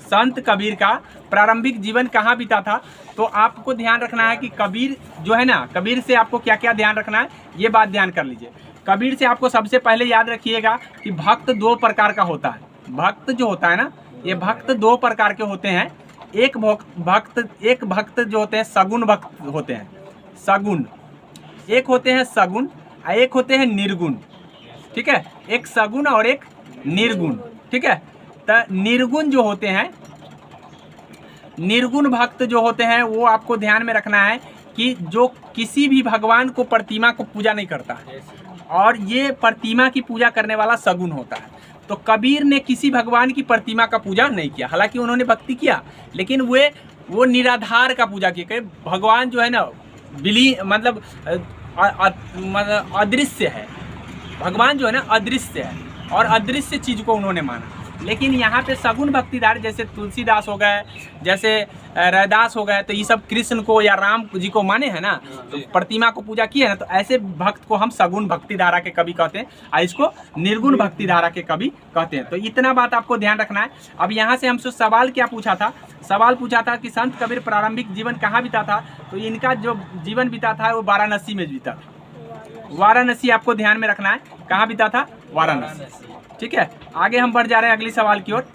संत कबीर का प्रारंभिक जीवन कहाँ बीता था? तो आपको ध्यान रखना है कि कबीर जो है ना, कबीर से आपको क्या क्या ध्यान रखना है, ये बात ध्यान कर लीजिए। कबीर से आपको सबसे पहले याद रखिएगा कि भक्त दो प्रकार का होता है। भक्त जो होता है ना, ये भक्त दो प्रकार के होते हैं। एक भक्त जो होते हैं सगुण भक्त होते हैं, सगुण। एक होते हैं सगुण और एक होते हैं निर्गुण, ठीक है। एक सगुण और एक निर्गुण, ठीक है। तो निर्गुण जो होते हैं, निर्गुण भक्त जो होते हैं, वो आपको ध्यान में रखना है कि जो किसी भी भगवान को, प्रतिमा को पूजा नहीं करता है, और ये प्रतिमा की पूजा करने वाला सगुण होता है। तो कबीर ने किसी भगवान की प्रतिमा का पूजा नहीं किया, हालांकि उन्होंने भक्ति किया, लेकिन वो निराधार का पूजा किया। भगवान जो है ना मतलब अदृश्य है, भगवान जो है ना अदृश्य है, और अदृश्य चीज को उन्होंने माना। लेकिन यहाँ पे सगुण भक्तिदार जैसे तुलसीदास हो गए, जैसे रैदास हो गए, तो ये सब कृष्ण को या राम जी को माने हैं ना, तो प्रतिमा को पूजा की है ना, तो ऐसे भक्त को हम सगुण भक्तिधारा के कवि कहते हैं, और इसको निर्गुण भक्तिधारा के कवि कहते हैं। तो इतना बात आपको ध्यान रखना है। अब यहाँ से हमसे सवाल क्या पूछा था? सवाल पूछा था कि संत कबीर प्रारंभिक जीवन कहाँ बीता था? तो इनका जो जीवन बीता था वो वाराणसी में बीता था। वाराणसी आपको ध्यान में रखना है, कहाँ बीता था? वाराणसी, ठीक है। आगे हम बढ़ जा रहे हैं अगली सवाल की ओर।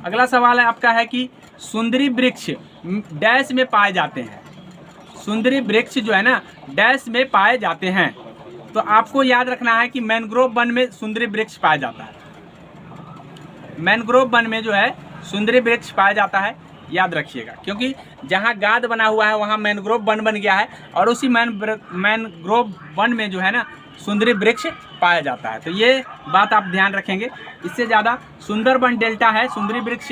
अगला सवाल है आपका है कि सुंदरी वृक्ष डैश में पाए जाते हैं। सुंदरी वृक्ष जो है ना डैश में पाए जाते हैं। तो आपको याद रखना है कि मैनग्रोव वन में सुंदरी वृक्ष पाया जाता है। मैनग्रोव वन में जो है सुंदरी वृक्ष पाया जाता है, याद रखिएगा, क्योंकि जहाँ गाद बना हुआ है वहाँ मैनग्रोव वन बन गया है, और उसी मैनग्रोव वन में जो है ना सुंदरी वृक्ष पाया जाता है। तो ये बात आप ध्यान रखेंगे। इससे ज़्यादा सुंदरबन डेल्टा है, सुंदरी वृक्ष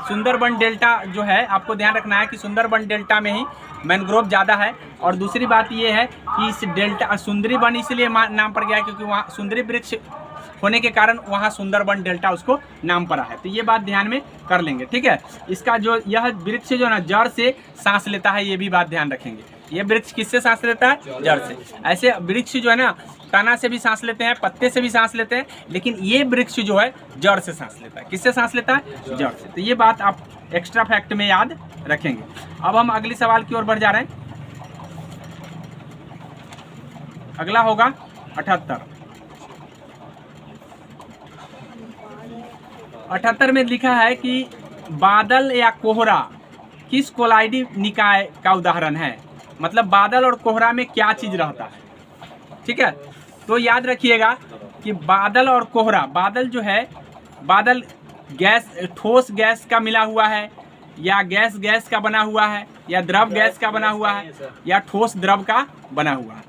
सुंदरबन डेल्टा जो है आपको ध्यान रखना है कि सुंदरबन डेल्टा में ही मैनग्रोव ज़्यादा है। और दूसरी बात ये है कि इस डेल्टा सुंदरी वन इसलिए नाम पड़ गया है क्योंकि वहाँ सुंदरी वृक्ष होने के कारण वहाँ सुंदरबन डेल्टा उसको नाम पड़ा है। तो ये बात ध्यान में कर लेंगे, ठीक है। इसका जो यह वृक्ष जो ना जड़ से सांस लेता है, ये भी बात ध्यान रखेंगे। ये वृक्ष किससे सांस लेता है? जड़ से। ऐसे वृक्ष जो है ना तना से भी सांस लेते हैं, पत्ते से भी सांस लेते हैं, लेकिन ये वृक्ष जो है जड़ से सांस लेता है। किससे सांस लेता है? जड़ से। तो ये बात आप एक्स्ट्रा फैक्ट में याद रखेंगे। अब हम अगले सवाल की ओर बढ़ जा रहे हैं। अगला होगा 78। 78 में लिखा है कि बादल या कोहरा किस कोलाइडी निकाय का उदाहरण है? मतलब बादल और कोहरा में क्या चीज रहता है, ठीक है। तो याद रखिएगा कि बादल और कोहरा, बादल जो है, बादल गैस, ठोस गैस का मिला हुआ है, या गैस का बना हुआ है, या द्रव गैस का बना हुआ है, या ठोस द्रव का बना हुआ है।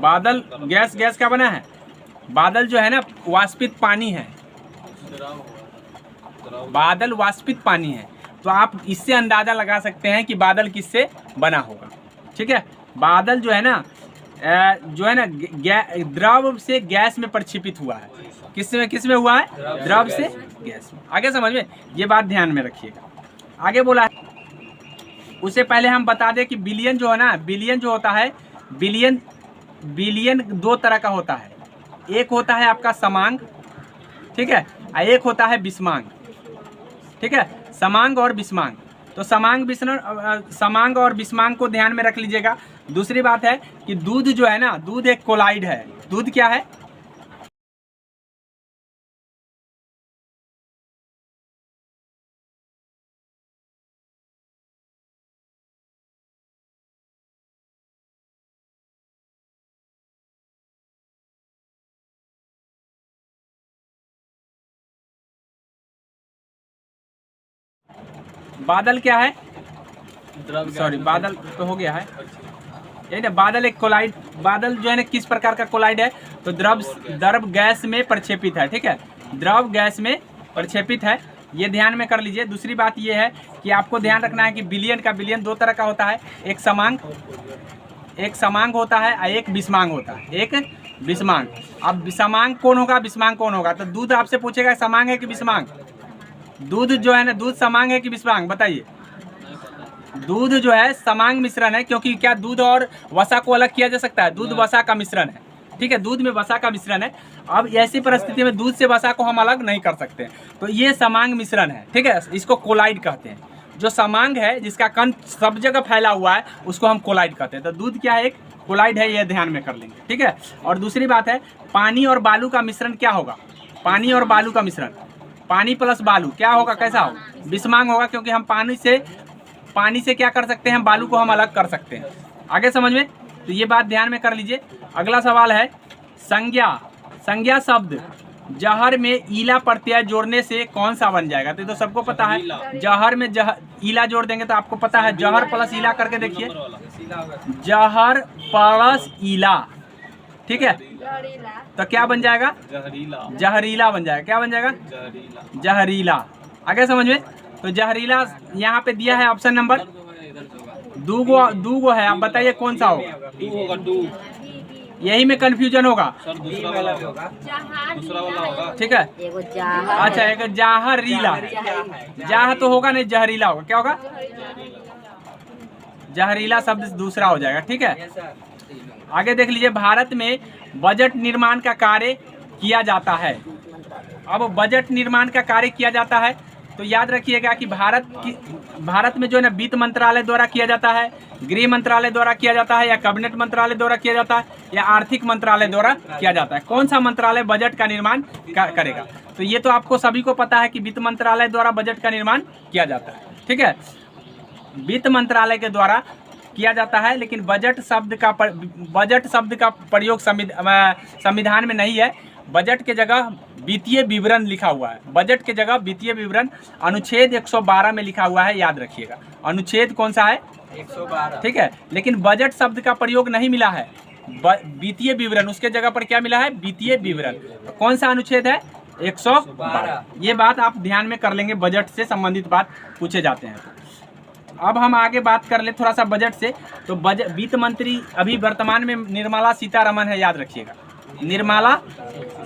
बादल गैस का बना है। बादल जो है ना वाष्पित पानी है, बादल वाष्पित पानी है। तो आप इससे अंदाजा लगा सकते हैं कि बादल किससे बना होगा, ठीक है। बादल जो है ना जो है ना द्रव से गैस में प्रक्षेपित हुआ है। किस में हुआ है? द्रव से गैस में। आगे समझ में, ये बात ध्यान में रखिएगा। आगे बोला है, उससे पहले हम बता दें कि बिलियन जो है ना, बिलियन जो होता है, बिलियन दो तरह का होता है। एक होता है आपका समांग, ठीक है, और एक होता है विषमांग, ठीक है, समांग और विषमांग। तो समांग और विषमांग को ध्यान में रख लीजिएगा। दूसरी बात है कि दूध जो है ना, दूध एक कोलाइड है। दूध क्या है? बादल क्या है? सॉरी, बादल तो हो गया है, यही ना। बादल एक कोलाइड, बादल जो है ना किस प्रकार का कोलाइड है? तो द्रव गैस में प्रक्षेपित है, ठीक है, द्रव गैस में प्रक्षेपित है, ये ध्यान में कर लीजिए। दूसरी बात ये है कि आपको ध्यान रखना है कि बिलियन दो तरह का होता है। एक समांग होता है और एक विषमांग होता है। एक विषमांग। अब समांग कौन होगा, विषमांग कौन होगा? तो दूध आपसे पूछेगा समांग है कि विषमांग? दूध जो है ना, दूध समांग है कि विषमांग? बताइए। दूध जो है समांग मिश्रण है, क्योंकि क्या दूध और वसा को अलग किया जा सकता है? दूध वसा का मिश्रण है, ठीक है, दूध में वसा का मिश्रण है। अब ऐसी परिस्थिति में दूध से वसा को हम अलग नहीं कर सकते, तो ये समांग मिश्रण है, ठीक है, इसको कोलाइड कहते हैं। जो समांग है, जिसका कण सब जगह फैला हुआ है, उसको हम कोलाइड कहते हैं। तो दूध क्या है? एक कोलाइड है, ये ध्यान में कर लेंगे, ठीक है। और दूसरी बात है, पानी और बालू का मिश्रण क्या होगा? पानी और बालू का मिश्रण, पानी प्लस बालू क्या होगा? कैसा होगा? विषमांग होगा, क्योंकि हम पानी से क्या कर सकते हैं? बालू को हम अलग कर सकते हैं। आगे समझ में, तो ये बात ध्यान में कर लीजिए। अगला सवाल है संज्ञा शब्द जहर में ईला प्रत्यय जोड़ने से कौन सा बन जाएगा? तो सबको पता है, जहर में ईला जोड़ देंगे तो आपको पता है, जहर प्लस ईला करके देखिए, जहर प्लस ईला, ठीक है, तो क्या बन जाएगा? जहरीला बन जाएगा। क्या बन जाएगा? जहरीला। आगे समझ में, तो जहरीला यहाँ पे दिया है ऑप्शन नंबर दूगो है। आप बताइए कौन सा होगा? यही में कंफ्यूजन होगा, ठीक है। अच्छा, एक जहरीला, जह तो होगा नहीं, जहरीला होगा। क्या होगा? जहरीला शब्द दूसरा हो जाएगा, ठीक है। आगे देख लीजिए, भारत में बजट निर्माण का कार्य किया जाता है। अब बजट निर्माण का कार्य किया जाता है तो याद रखिएगा कि भारत में जो है ना वित्त मंत्रालय द्वारा किया जाता है, गृह मंत्रालय द्वारा किया जाता है, या कैबिनेट मंत्रालय द्वारा किया जाता है, या आर्थिक मंत्रालय द्वारा किया जाता है। कौन सा मंत्रालय बजट का निर्माण करेगा? तो ये तो आपको सभी को पता है कि वित्त मंत्रालय द्वारा बजट का निर्माण किया जाता है, ठीक है, वित्त मंत्रालय के द्वारा किया जाता है। लेकिन बजट शब्द का प्रयोग संविधान में नहीं है। बजट के जगह वित्तीय विवरण लिखा हुआ है। बजट के जगह वित्तीय विवरण अनुच्छेद 112 में लिखा हुआ है, याद रखिएगा। अनुच्छेद कौन सा है? 112, ठीक है। लेकिन बजट शब्द का प्रयोग नहीं मिला है, वित्तीय विवरण, उसके जगह पर क्या मिला है? वित्तीय विवरण। तो कौन सा अनुच्छेद है? 112। ये बात आप ध्यान में कर लेंगे, बजट से संबंधित बात पूछे जाते हैं। अब हम आगे बात कर ले थोड़ा सा बजट से। तो वित्त मंत्री अभी वर्तमान में निर्मला सीतारमण है, याद रखिएगा, निर्मला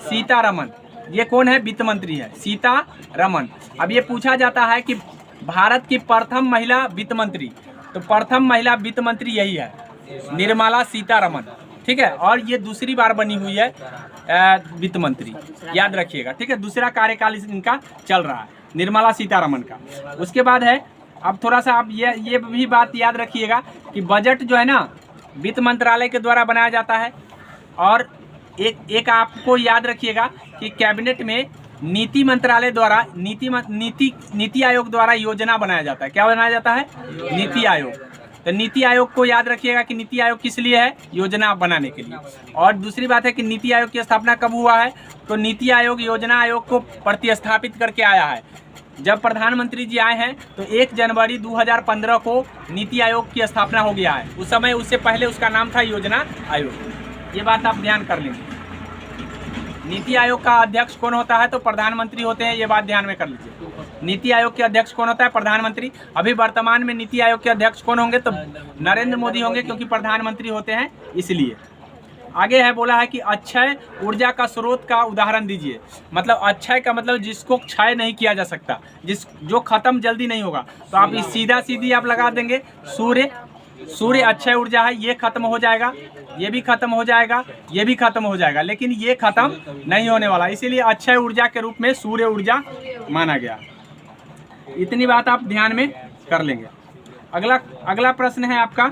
सीतारमण। ये कौन है? वित्त मंत्री है, सीतारमण। अब ये पूछा जाता है कि भारत की प्रथम महिला वित्त मंत्री, तो प्रथम महिला वित्त मंत्री यही है, निर्मला सीतारमण, ठीक है। और ये दूसरी बार बनी हुई है वित्त मंत्री, याद रखिएगा, ठीक है। दूसरा कार्यकाल इनका चल रहा है, निर्मला सीतारमण का। उसके बाद है, अब थोड़ा सा आप ये भी बात याद रखिएगा कि बजट जो है ना वित्त मंत्रालय के द्वारा बनाया जाता है। और एक आपको याद रखिएगा कि कैबिनेट में नीति मंत्रालय द्वारा नीति आयोग द्वारा योजना बनाया जाता है। क्या बनाया जाता है? नीति आयोग। तो नीति आयोग को याद रखिएगा कि नीति आयोग किस लिए है? योजना बनाने के लिए। और दूसरी बात है कि नीति आयोग की स्थापना कब हुआ है? तो नीति आयोग योजना आयोग को प्रतिस्थापित करके आया है। जब प्रधानमंत्री जी आए हैं तो 1 जनवरी 2015 को नीति आयोग की स्थापना हो गया है। उस समय, उससे पहले उसका नाम था योजना आयोग। ये बात आप ध्यान कर लेंगे। नीति आयोग का अध्यक्ष कौन होता है? तो प्रधानमंत्री होते हैं, ये बात ध्यान में कर लीजिए। नीति आयोग के अध्यक्ष कौन होता है? प्रधानमंत्री। अभी वर्तमान में नीति आयोग के अध्यक्ष कौन होंगे? तो नरेंद्र मोदी होंगे, क्योंकि प्रधानमंत्री होते हैं इसलिए। आगे है बोला है कि अक्षय ऊर्जा का स्रोत का उदाहरण दीजिए। मतलब अक्षय का मतलब जिसको क्षय नहीं किया जा सकता, जो खत्म जल्दी नहीं होगा। तो आप इस सीधा सीधी आप लगा देंगे सूर्य। सूर्य अक्षय ऊर्जा है, ये खत्म हो जाएगा, ये भी खत्म हो जाएगा, ये भी खत्म हो जाएगा, लेकिन ये खत्म नहीं होने वाला, इसीलिए अक्षय ऊर्जा के रूप में सूर्य ऊर्जा माना गया। इतनी बात आप ध्यान में कर लेंगे। अगला प्रश्न है आपका,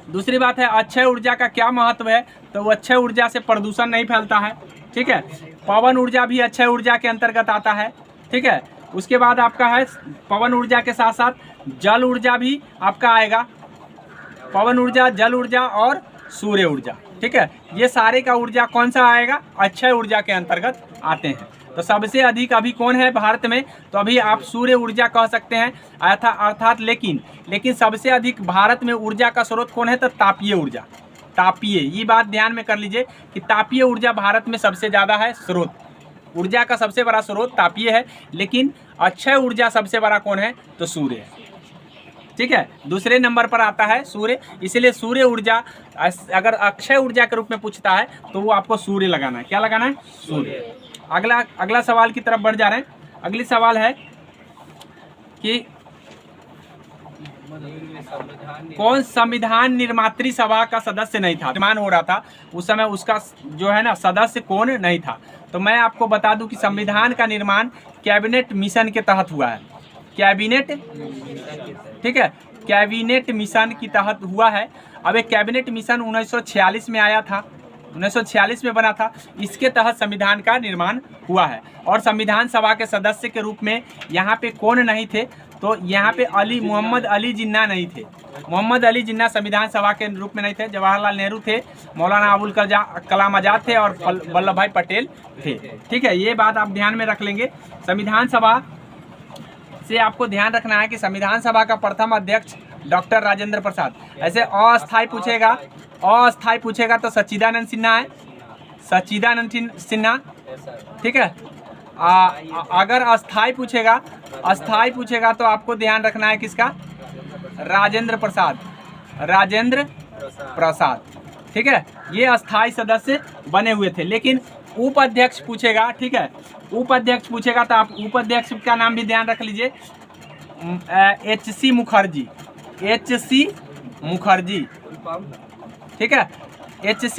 दूसरी बात है अक्षय ऊर्जा का क्या महत्व है। तो वो अक्षय ऊर्जा से प्रदूषण नहीं फैलता है, ठीक है। पवन ऊर्जा भी अक्षय ऊर्जा के अंतर्गत आता है, ठीक है। उसके बाद आपका है पवन ऊर्जा के साथ साथ जल ऊर्जा भी आपका आएगा। पवन ऊर्जा, जल ऊर्जा और सूर्य ऊर्जा, ठीक है। ये सारे का ऊर्जा कौन सा आएगा, अक्षय ऊर्जा के अंतर्गत आते हैं। तो सबसे अधिक अभी कौन है भारत में, तो अभी आप सूर्य ऊर्जा कह सकते हैं अर्थात लेकिन सबसे अधिक भारत में ऊर्जा का स्रोत कौन है, तो तापीय ऊर्जा। तापीय, ये बात ध्यान में कर लीजिए कि तापीय ऊर्जा भारत में सबसे ज़्यादा है स्रोत। ऊर्जा का सबसे बड़ा स्रोत तापीय है, लेकिन अक्षय ऊर्जा सबसे बड़ा कौन है, तो सूर्य है, ठीक है। दूसरे नंबर पर आता है सूर्य, इसलिए सूर्य ऊर्जा अगर अक्षय ऊर्जा के रूप में पूछता है तो वो आपको सूर्य लगाना है। क्या लगाना है, सूर्य। अगला सवाल की तरफ बढ़ जा रहे हैं। अगली सवाल है कि कौन संविधान निर्मात्री सभा का सदस्य नहीं था। निर्माण हो रहा था उस समय, उसका जो है ना सदस्य कौन नहीं था। तो मैं आपको बता दूं कि संविधान का निर्माण कैबिनेट मिशन के तहत हुआ है। कैबिनेट, ठीक है, कैबिनेट मिशन के तहत हुआ है। अब एक कैबिनेट मिशन 1946 में आया था, 1946 में बना था। इसके तहत संविधान का निर्माण हुआ है। और संविधान सभा के सदस्य के रूप में यहाँ पे कौन नहीं थे, तो यहाँ पे मोहम्मद अली जिन्ना नहीं थे। मोहम्मद अली जिन्ना संविधान सभा के रूप में नहीं थे। जवाहरलाल नेहरू थे, मौलाना अबुल कलाम आजाद थे और वल्लभ भाई पटेल थे, ठीक है। ये बात आप ध्यान में रख लेंगे। संविधान सभा से आपको ध्यान रखना है कि संविधान सभा का प्रथम अध्यक्ष डॉक्टर राजेंद्र प्रसाद। ऐसे अस्थायी पूछेगा तो सच्चिदानंद सिन्हा है, सच्चिदानंद सिन्हा, ठीक है। अगर अस्थायी पूछेगा तो आपको ध्यान रखना है किसका, राजेंद्र प्रसाद, ठीक है। ये अस्थायी सदस्य बने हुए थे। लेकिन उपाध्यक्ष पूछेगा, ठीक है, उपाध्यक्ष पूछेगा तो आप उपाध्यक्ष का नाम भी ध्यान रख लीजिए, एच.सी. मुखर्जी, ठीक है, एच.सी.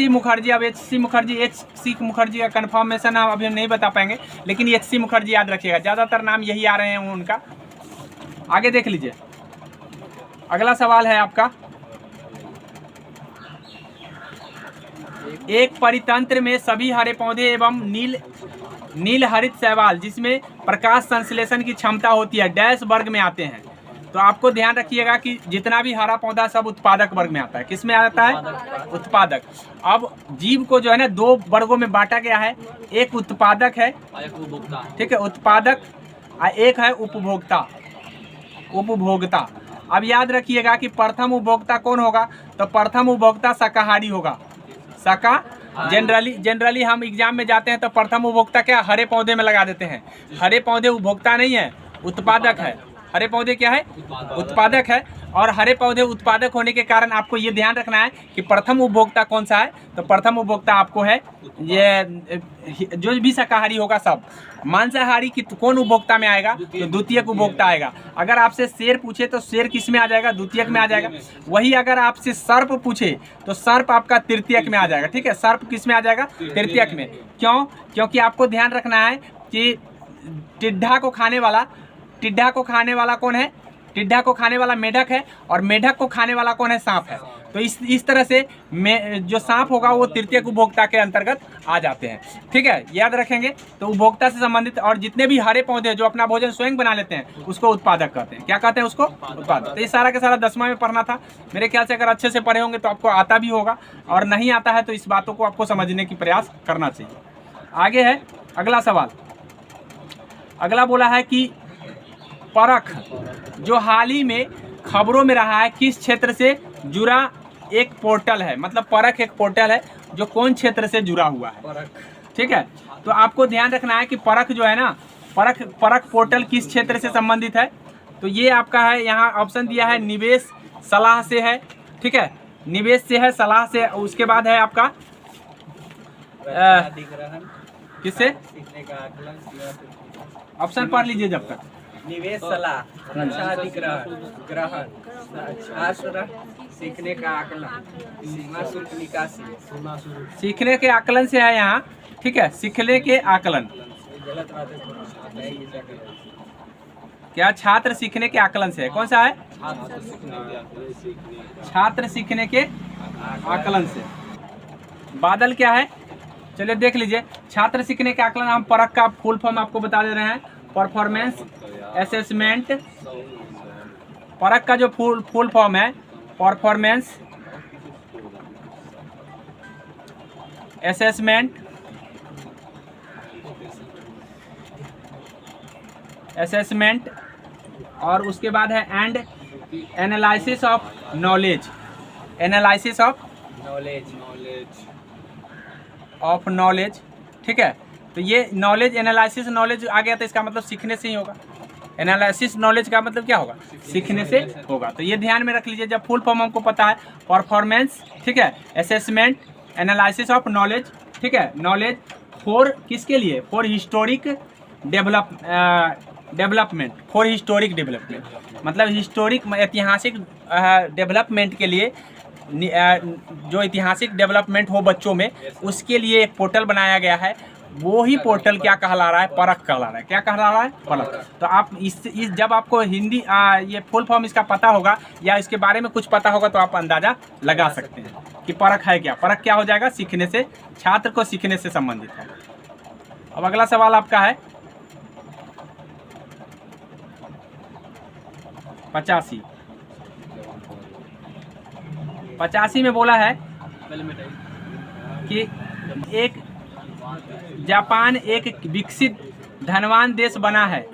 मुखर्जी। अब एच.सी. मुखर्जी का कन्फर्मेशन हम अभी नहीं बता पाएंगे, लेकिन एच.सी. मुखर्जी याद रखिएगा, ज़्यादातर नाम यही आ रहे हैं उनका। आगे देख लीजिए। अगला सवाल है आपका, एक परितंत्र में सभी हरे पौधे एवं नील हरित शैवाल जिसमें प्रकाश संश्लेषण की क्षमता होती है डैश वर्ग में आते हैं। तो आपको ध्यान रखिएगा कि जितना भी हरा पौधा सब उत्पादक वर्ग में आता है। किस में आता है, उत्पादक। अब जीव को जो है ना दो वर्गों में बांटा गया है, एक उत्पादक है, ठीक है, उत्पादक, एक है उपभोक्ता। अब याद रखिएगा कि प्रथम उपभोक्ता कौन होगा, तो प्रथम उपभोक्ता शाकाहारी होगा। जनरली हम एग्जाम में जाते हैं तो प्रथम उपभोक्ता क्या, हरे पौधे में लगा देते हैं। हरे पौधे उपभोक्ता नहीं है, उत्पादक है। हरे पौधे क्या है, उत्पादक है। और हरे पौधे उत्पादक होने के कारण आपको ये ध्यान रखना है कि प्रथम उपभोक्ता कौन सा है, तो प्रथम उपभोक्ता आपको है ये जो भी शाकाहारी होगा सब। मांसाहारी की कौन उपभोक्ता में आएगा, तो द्वितीयक उपभोक्ता आएगा। अगर आपसे शेर पूछे तो शेर किस में आ जाएगा, द्वितीयक में आ जाएगा। वही अगर आपसे सर्प पूछे तो सर्प आपका तृतीयक में आ जाएगा, ठीक है। सर्प किस में आ जाएगा, तृतीयक में। क्यों, क्योंकि आपको ध्यान रखना है कि टिड्ढा को खाने वाला कौन है, टिड्ढा को खाने वाला मेढक है, और मेढक को खाने वाला कौन है, सांप है। तो इस तरह से जो सांप होगा वो तृतीयक उपभोक्ता के अंतर्गत आ जाते हैं, ठीक है, याद रखेंगे। तो उपभोक्ता से संबंधित और जितने भी हरे पौधे जो अपना भोजन स्वयं बना लेते हैं उसको उत्पादक कहते हैं। क्या कहते हैं उसको, उत्पादक। तो ये सारा का सारा 10वां में पढ़ना था। मेरे ख्याल से अगर अच्छे से पढ़े होंगे तो आपको आता भी होगा, और नहीं आता है तो इस बातों को आपको समझने की प्रयास करना चाहिए। आगे है अगला सवाल। अगला बोला है कि परख जो हाल ही में खबरों में रहा है किस क्षेत्र से जुड़ा एक पोर्टल है। मतलब परख एक पोर्टल है जो कौन क्षेत्र से जुड़ा हुआ है, ठीक है। तो आपको ध्यान रखना है कि परख जो है ना, परख पोर्टल किस क्षेत्र से संबंधित है। तो ये आपका है, यहाँ ऑप्शन दिया है निवेश सलाह से है, ठीक है, निवेश से है, सलाह से, उसके बाद है आपका किससे? ऑप्शन पढ़ लीजिए जब तक। निवेश, सलाह, रक्षा अधिग्रहण, ग्रहण, आश्रय, सीखने का आकलन, सीमा शुल्क निकासी। सीखने के आकलन से है यहाँ, ठीक है, सीखने के आकलन। गलत बात है। क्या छात्र सीखने के आकलन से है? कौन सा है? छात्र सीखने के आकलन से। बादल क्या है? चलिए देख लीजिए। छात्र सीखने के आकलन, हम परख का फुल फॉर्म आपको बता दे रहे हैं। परफॉर्मेंस असेसमेंट, परख का जो फुल फॉर्म है परफॉर्मेंस असेसमेंट और उसके बाद है and analysis of knowledge, analysis of knowledge, ठीक है। तो ये नॉलेज, एनालिसिस नॉलेज आ गया तो इसका मतलब सीखने से ही होगा। एनालिसिस नॉलेज का मतलब क्या होगा? सीखने से होगा। तो ये ध्यान में रख लीजिए। जब फुल फॉर्म हमको पता है, परफॉर्मेंस, ठीक है, असेसमेंट, एनालिसिस ऑफ नॉलेज, ठीक है, नॉलेज फॉर किसके लिए? For historic development, for historic development, मतलब हिस्टोरिक ऐतिहासिक डेवलपमेंट के लिए, जो ऐतिहासिक डेवलपमेंट हो बच्चों में, उसके लिए एक पोर्टल बनाया गया है। वो ही पोर्टल क्या कहला रहा है? परख कहला रहा है। क्या कहला रहा है? परख। तो आप इस जब आपको हिंदी ये फुल फॉर्म इसका पता होगा या इसके बारे में कुछ पता होगा तो आप अंदाजा लगा सकते हैं कि परख है क्या। परख क्या हो जाएगा? सीखने से, छात्र को सीखने से संबंधित है। अब अगला सवाल आपका है 85 में बोला है कि जापान एक विकसित धनवान देश बना है।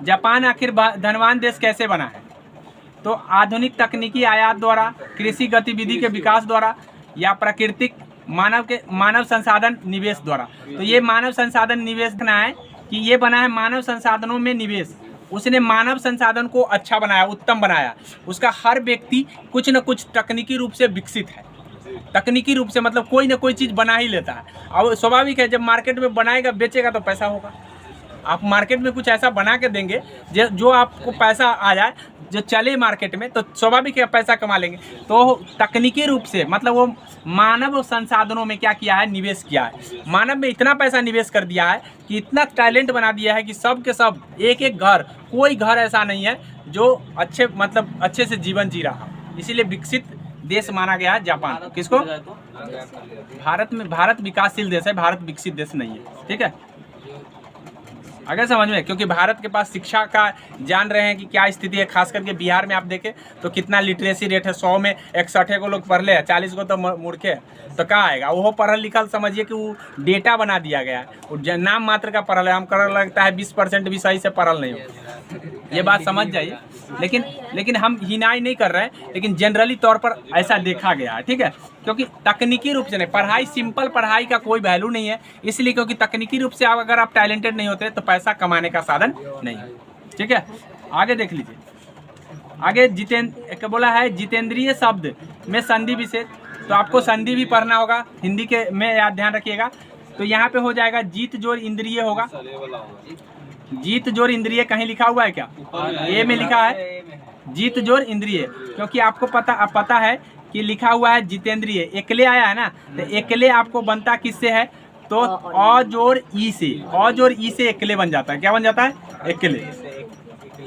जापान आखिर धनवान देश कैसे बना है? तो आधुनिक तकनीकी आयात द्वारा, कृषि गतिविधि के विकास द्वारा, या प्राकृतिक मानव संसाधन निवेश द्वारा। तो ये मानव संसाधन निवेश ना है कि ये बना है मानव संसाधनों में निवेश। उसने मानव संसाधन को अच्छा बनाया, उत्तम बनाया। उसका हर व्यक्ति कुछ न कुछ तकनीकी रूप से विकसित है। तकनीकी रूप से मतलब कोई ना कोई चीज़ बना ही लेता है। अब स्वाभाविक है, जब मार्केट में बनाएगा, बेचेगा तो पैसा होगा। आप मार्केट में कुछ ऐसा बना के देंगे जो आपको पैसा आ जाए, जो चले मार्केट में, तो स्वाभाविक है पैसा कमा लेंगे। तो तकनीकी रूप से मतलब वो मानव संसाधनों में क्या किया है? निवेश किया है। मानव में इतना पैसा निवेश कर दिया है कि इतना टैलेंट बना दिया है कि सब के सब, एक एक घर, कोई घर ऐसा नहीं है जो अच्छे से जीवन जी रहा। इसीलिए विकसित देश माना गया है जापान। किसको? भारत विकासशील देश है, भारत विकसित देश नहीं है, ठीक है। अगर समझ में, क्योंकि भारत के पास शिक्षा का जान रहे हैं कि क्या स्थिति है। खास करके बिहार में आप देखें तो कितना लिटरेसी रेट है। 100 में 61 को लोग पढ़ ले, 40 को तो मूर्खे है। तो कहाँ आएगा? वो पढ़ल लिखल समझिए कि वो डेटा बना दिया गया है। वो नाम मात्र का पढ़ल है। हम कर लगता है 20% भी सही से पढ़ल नहीं हो। ये बात समझ जाइए। लेकिन हम हिनाई नहीं कर रहे हैं, लेकिन जनरली तौर पर ऐसा देखा गया है, ठीक है। क्योंकि तकनीकी रूप से नहीं, पढ़ाई, सिंपल पढ़ाई का कोई वैल्यू नहीं है। इसलिए क्योंकि तकनीकी रूप से अगर आप टैलेंटेड नहीं होते तो पैसा कमाने का साधन नहीं, ठीक है। आगे देख लीजिए। आगे बोला है जितेंद्रिय शब्द में संधि विशेष। तो आपको संधि भी पढ़ना होगा हिंदी के में, याद ध्यान रखिएगा। तो यहाँ पे हो जाएगा जीत जोड़ इंद्रिय होगा। जीत जोड़ इंद्रिय कहीं लिखा हुआ है क्या? ए में लिखा है जीत जोड़ इंद्रिय, क्योंकि आपको पता है कि लिखा हुआ है जितेंद्रिय। एकले आया है ना, तो एकले आपको बनता किससे है? तो अ जोड़ ई से, अ जोड़ ई से एकले बन जाता है। क्या बन जाता है? एकले।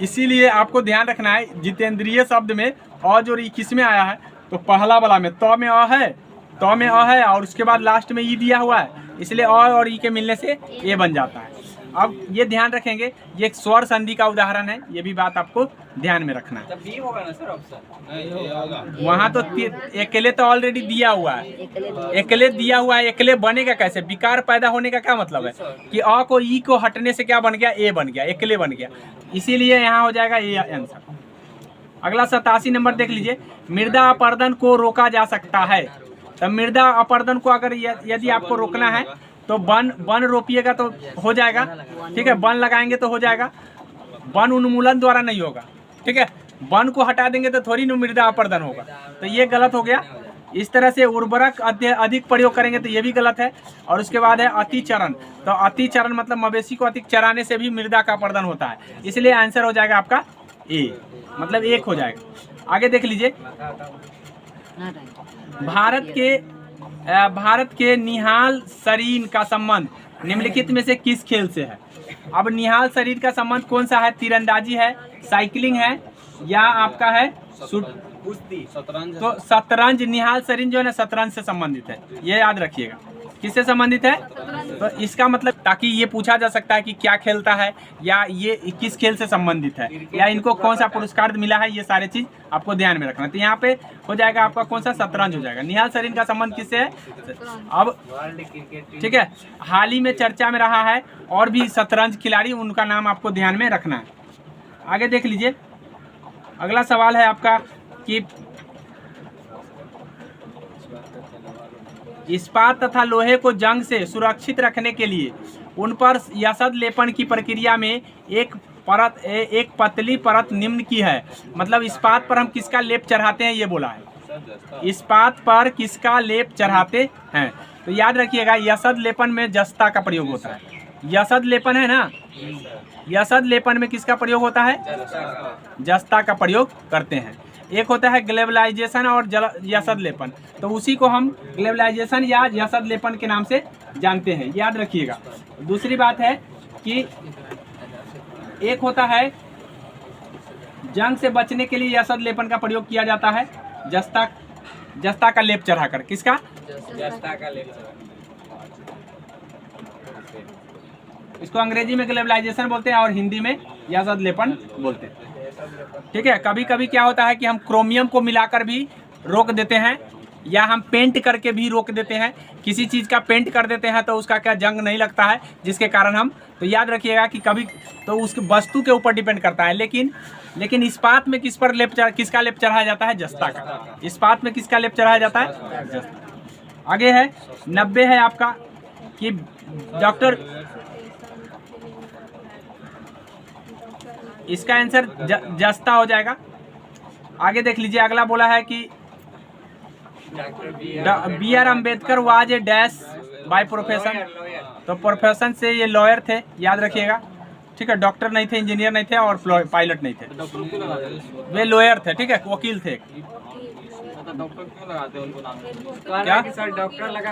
इसीलिए आपको ध्यान रखना है जितेंद्रिय शब्द में अ जोड़ ई किस में आया है? तो पहला वाला में, त में अ है, त में अ है और उसके बाद लास्ट में ई दिया हुआ है, इसलिए अ और ई के मिलने से ए बन जाता है। अब ये ध्यान रखेंगे, ये एक स्वर संधि का उदाहरण है। ये भी बात आपको ध्यान में रखना है। बी होगा ना सर ऑप्शन? वहाँ तो एकले तो ऑलरेडी दिया हुआ है, एकले दिया हुआ है। एकले बनेगा कैसे? विकार पैदा होने का क्या मतलब है कि अ को ई को हटने से क्या बन गया? ए बन गया, एकले बन गया। इसीलिए यहाँ हो जाएगा ए आंसर। अगला 87 नंबर देख लीजिए। मृदा अपरदन को रोका जा सकता है। तो मृदा अपरदन को अगर यदि आपको रोकना है तो वन रोपिएगा तो हो जाएगा, ठीक है। वन लगाएंगे तो हो जाएगा। वन उन्मूलन द्वारा नहीं होगा, ठीक है। वन को हटा देंगे तो थोड़ी न मृदा अपरदन होगा। तो ये गलत हो गया। इस तरह से उर्वरक अधिक प्रयोग करेंगे तो ये भी गलत है। और उसके बाद है अतिचरण। तो अतिचरण मतलब मवेशी को अधिक चराने से भी मृदा का अपरदन होता है, इसलिए आंसर हो जाएगा आपका ए, मतलब 1 हो जाएगा। आगे देख लीजिए, भारत के निहाल शरीर का संबंध निम्नलिखित में से किस खेल से है? अब निहाल शरीर का संबंध कौन सा है? तीरंदाजी है, साइकिलिंग है, या आपका है कुश्ती, शतरंज। तो शतरंज, निहाल शरीर जो है ना शतरंज से संबंधित है, ये याद रखिएगा। किससे संबंधित है? तो इसका मतलब, ताकि ये पूछा जा सकता है कि क्या खेलता है या ये किस खेल से संबंधित है या इनको कौन सा पुरस्कार मिला है, ये सारे चीज आपको ध्यान में रखना। तो यहाँ पे हो जाएगा आपका कौन सा? शतरंज हो जाएगा। निहाल शरीर का संबंध किससे है? अब ठीक है, हाल ही में चर्चा में रहा है और भी शतरंज खिलाड़ी, उनका नाम आपको ध्यान में रखना है। आगे देख लीजिए, अगला सवाल है आपका कि इस्पात तथा लोहे को जंग से सुरक्षित रखने के लिए उन पर यसद लेपन की प्रक्रिया में एक पतली परत निम्न की है। मतलब इस्पात पर हम किसका लेप चढ़ाते हैं, ये बोला है। इस्पात पर किसका लेप चढ़ाते हैं? तो याद रखिएगा, यसद लेपन में जस्ता का प्रयोग होता है। यसद लेपन है ना, यसद लेपन में किसका प्रयोग होता है? जस्ता का प्रयोग करते हैं। एक होता है ग्लेबलाइजेशन और यसद लेपन, तो उसी को हम ग्लेबलाइजेशन या यसद लेपन के नाम से जानते हैं, याद रखिएगा। दूसरी बात है कि एक होता है जंग से बचने के लिए यसद लेपन का प्रयोग किया जाता है, जस्ता का लेप चढ़ाकर। किसका? जस्ता का लेप। इसको अंग्रेजी में ग्लेबलाइजेशन बोलते हैं और हिंदी में यसद लेपन बोलते हैं। ठीक है, कभी कभी क्या होता है कि हम क्रोमियम को मिलाकर भी रोक देते हैं या हम पेंट करके भी रोक देते हैं। किसी चीज़ का पेंट कर देते हैं तो उसका क्या जंग नहीं लगता है, जिसके कारण हम, तो याद रखिएगा कि कभी तो उस वस्तु के ऊपर डिपेंड करता है। लेकिन इस्पात में किसका लेप चढ़ाया जाता है? जस्ता का। इस्पात में किसका लेप चढ़ाया जाता है? जस्ता। आगे है 90 है आपका कि डॉक्टर, इसका आंसर जस्ता हो जाएगा। आगे देख लीजिए, अगला बोला है कि B R Ambedkar was a dash by profession. तो प्रोफेशन से ये लॉयर थे, याद रखिएगा। ठीक है, डॉक्टर नहीं थे, इंजीनियर नहीं थे और पायलट नहीं थे, वे लॉयर थे। ठीक है, वकील थे। क्या?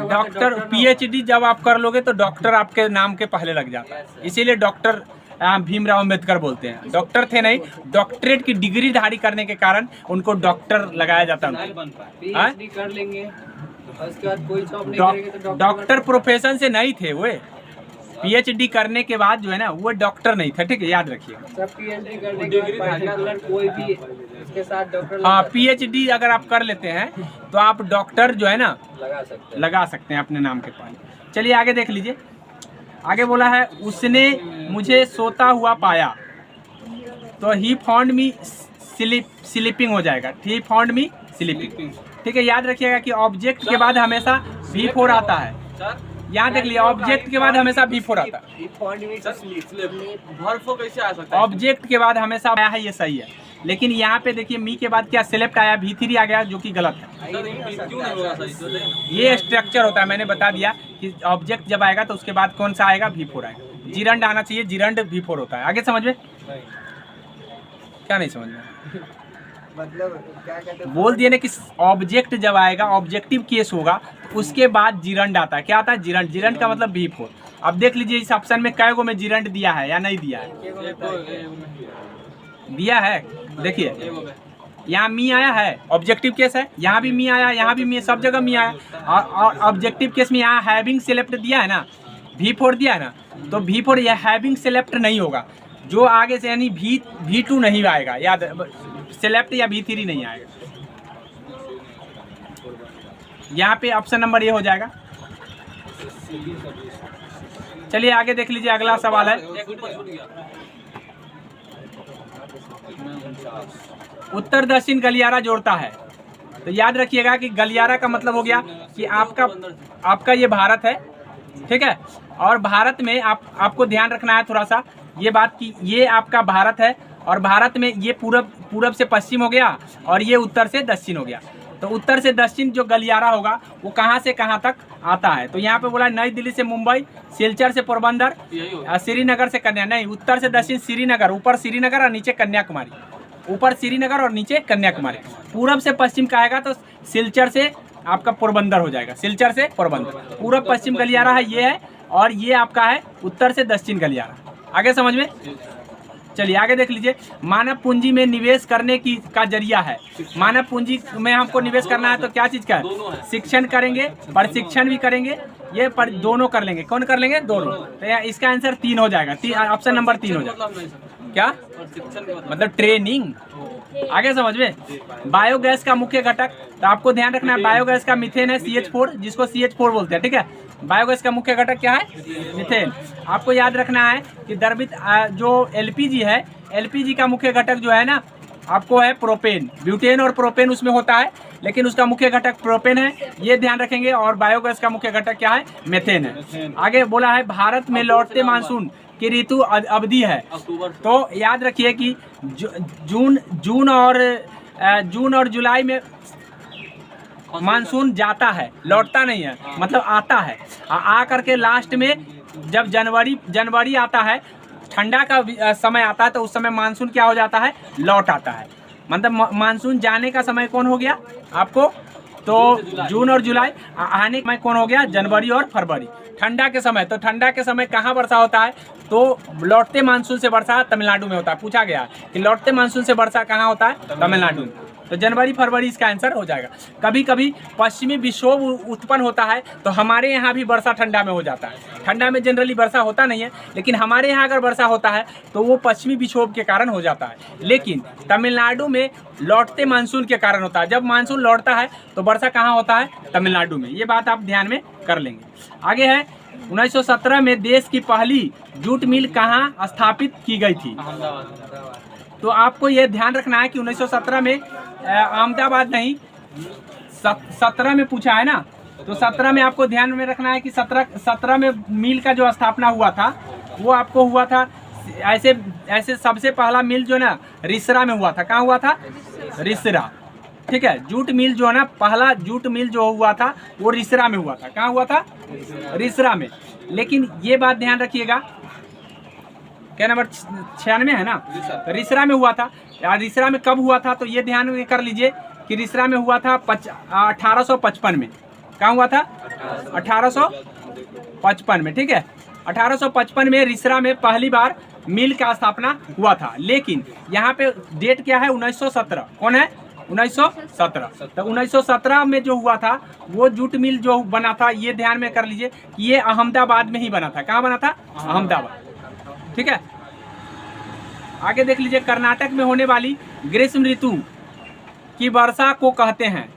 डॉक्टर PhD जब आप कर लोगे तो डॉक्टर आपके नाम के पहले लग जाता है, इसीलिए डॉक्टर भीमराव अम्बेडकर बोलते हैं। डॉक्टर थे नहीं, डॉक्टरेट की डिग्री धारी करने के कारण उनको डॉक्टर लगाया जाता है। PhD कर लेंगे, उसके बाद कोई जॉब नहीं करेंगे तो डॉक्टर प्रोफेशन से नहीं थे वे। PhD करने के बाद जो है ना, वो डॉक्टर नहीं थे। ठीक है, याद रखिए। सब PhD करने के बाद कोई भी इसके साथ डॉक्टर। हाँ, PhD अगर आप कर लेते हैं तो आप डॉक्टर जो है ना लगा सकते हैं अपने नाम के पहले। चलिए आगे देख लीजिए। आगे बोला है, उसने मुझे सोता हुआ पाया। तो ही फाउंड मी स्लीपिंग हो जाएगा। He found me sleeping. ठीक है, याद रखिएगा कि ऑब्जेक्ट के बाद हमेशा V4 आता है। यहाँ देख लिया, ऑब्जेक्ट के बाद हमेशा V4 आता है। ऑब्जेक्ट के बाद हमेशा आया है, ये सही है। लेकिन यहाँ पे देखिए, मी के बाद क्या सेलेक्ट आया, V3 आ गया, जो कि गलत है। ये स्ट्रक्चर होता है, मैंने बता दिया कि ऑब्जेक्ट जब आएगा तो उसके बाद कौन सा आएगा? V4 आएगा। जिरंड आना चाहिए, जिरंड V4 होता है। आगे समझ में? क्या नहीं समझ में? मतलब क्या कहते हैं, बोल दिए ना कि ऑब्जेक्ट जब आएगा, ऑब्जेक्टिव केस होगा, तो उसके बाद जिरंड आता है। क्या आता है? जिरंड। जिरंड का मतलब V4। अब देख लीजिए इस ऑप्शन में कै गो में जिरंड दिया है या नहीं दिया है? दिया है। देखिए यहाँ मी आया है, ऑब्जेक्टिव केस है, यहाँ भी मी आया, यहाँ भी मी, सब जगह मी आया। और ऑब्जेक्टिव केस में यहाँ हैविंग सेलेक्ट दिया है ना, V4 दिया है ना, तो V4 यह हैविंग सेलेक्ट नहीं होगा, जो आगे से यानी V2 नहीं आएगा। याद, सेलेक्ट या V3 नहीं आएगा। यहाँ पे ऑप्शन नंबर ये हो जाएगा। चलिए आगे देख लीजिए, अगला सवाल है, उत्तर दक्षिण गलियारा जोड़ता है। तो याद रखिएगा कि गलियारा का मतलब हो गया कि आपका ये भारत है। ठीक है, और भारत में आपको ध्यान रखना है थोड़ा सा ये बात कि ये आपका भारत है और भारत में ये पूरब से पश्चिम हो गया और ये उत्तर से दक्षिण हो गया। तो उत्तर से दक्षिण जो गलियारा होगा वो कहाँ से कहाँ तक आता है। तो यहाँ पे बोला नई दिल्ली से मुंबई, सिलचर से पोरबंदर, श्रीनगर से कन्या, नहीं, उत्तर से दक्षिण श्रीनगर, ऊपर श्रीनगर और नीचे कन्याकुमारी, ऊपर श्रीनगर और नीचे कन्याकुमारी। पूरब से पश्चिम का आएगा तो सिलचर से आपका पोरबंदर हो जाएगा, सिलचर से पोरबंदर। पूरब पश्चिम गलियारा है ये है, और ये आपका है उत्तर से दक्षिण गलियारा। आगे समझ में, चलिए आगे देख लीजिए। मानव पूंजी में निवेश करने की का जरिया है। मानव पूंजी में हमको निवेश करना है तो क्या चीज का है? शिक्षण करेंगे, प्रशिक्षण भी करेंगे, ये पर दोनों कर लेंगे। कौन कर लेंगे? दोनों। तो इसका आंसर 3 हो जाएगा, ऑप्शन नंबर 3 हो जाएगा। क्या मतलब? ट्रेनिंग। आगे समझ में। बायोगैस का मुख्य घटक, तो आपको ध्यान रखना है बायोगैस का मीथेन है, CH4, जिसको CH4 बोलते हैं, ठीक है। बायोगैस का मुख्य घटक क्या है? मीथेन। आपको याद रखना है कि द्रवित जो LPG है, LPG का मुख्य घटक जो है ना आपको है प्रोपेन। ब्यूटेन और प्रोपेन उसमें होता है, लेकिन उसका मुख्य घटक प्रोपेन है, ये ध्यान रखेंगे। और बायोगैस का मुख्य घटक क्या है? मीथेन है। आगे बोला है भारत में लौटते मानसून की ऋतु अवधि है, तो याद रखिए कि जून और जुलाई में मानसून जाता है, लौटता नहीं है, मतलब आता है। आ करके लास्ट में जब जनवरी आता है, ठंडा का समय आता है, तो उस समय मानसून क्या हो जाता है? लौट आता है। मतलब मानसून जाने का समय कौन हो गया आपको? तो जून और जुलाई। आने का समय कौन हो गया? जनवरी और फरवरी। ठंडा के समय, तो ठंडा के समय कहाँ वर्षा होता है? तो लौटते मानसून से वर्षा तमिलनाडु में होता है। पूछा गया कि लौटते मानसून से वर्षा कहाँ होता है? तमिलनाडु में। तो जनवरी फरवरी इसका आंसर हो जाएगा। कभी कभी पश्चिमी विक्षोभ उत्पन्न होता है, तो हमारे यहाँ भी वर्षा ठंडा में हो जाता है। ठंडा में जनरली वर्षा होता नहीं है, लेकिन हमारे यहाँ अगर वर्षा होता है तो वो पश्चिमी विक्षोभ के कारण हो जाता है। लेकिन तमिलनाडु में लौटते मानसून के कारण होता है। जब मानसून लौटता है तो वर्षा कहाँ होता है? तमिलनाडु में। ये बात आप ध्यान में कर लेंगे। आगे है 1917 में देश की पहली जूट मिल कहाँ स्थापित की गई थी? तो आपको यह ध्यान रखना है कि 1917 में अहमदाबाद नहीं, 17 में पूछा है ना, तो 17 में आपको ध्यान में रखना है कि 17 में मिल का जो स्थापना हुआ था वो आपको हुआ था ऐसे सबसे पहला मिल जो ना रिसरा में हुआ था। कहाँ हुआ था? रिसरा, ठीक है। जूट मिल जो है ना, पहला जूट मिल जो हुआ था वो रिसरा में हुआ था। कहाँ हुआ था? रिसरा में। लेकिन ये बात ध्यान रखिएगा, क्या नंबर 96 है ना, तो रिसरा में हुआ था। रिसरा में कब हुआ था? तो ये ध्यान में कर लीजिए कि रिसरा में हुआ था 1855 में। कहाँ हुआ था? 1855 में, ठीक है। 1855 में रिसरा में पहली बार मिल का स्थापना हुआ था। लेकिन यहाँ पे डेट क्या है? 1917। कौन है? 1917। तो 1917 में जो हुआ था वो जूट मिल जो बना था, ये ध्यान में कर लीजिए कि ये अहमदाबाद में ही बना था। कहाँ बना था? अहमदाबाद, ठीक है। आगे देख लीजिए, कर्नाटक में होने वाली ग्रीष्म ऋतु की वर्षा को कहते हैं।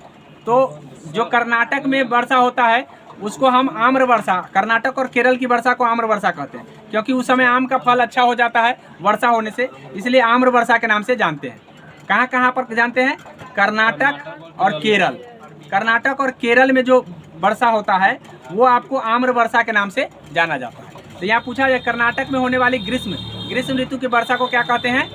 तो जो कर्नाटक में वर्षा होता है उसको हम आम्र वर्षा, कर्नाटक और केरल की वर्षा को आम्र वर्षा कहते हैं, क्योंकि उस समय आम का फल अच्छा हो जाता है वर्षा होने से, इसलिए आम्र वर्षा के नाम से जानते हैं। कहाँ कहाँ पर जानते हैं? कर्नाटक और केरल। कर्नाटक और केरल में जो वर्षा होता है वो आपको आम्र वर्षा के नाम से जाना जाता है। तो यहाँ पूछा जाए कर्नाटक में होने वाली ग्रीष्म ऋतु की वर्षा को क्या कहते हैं?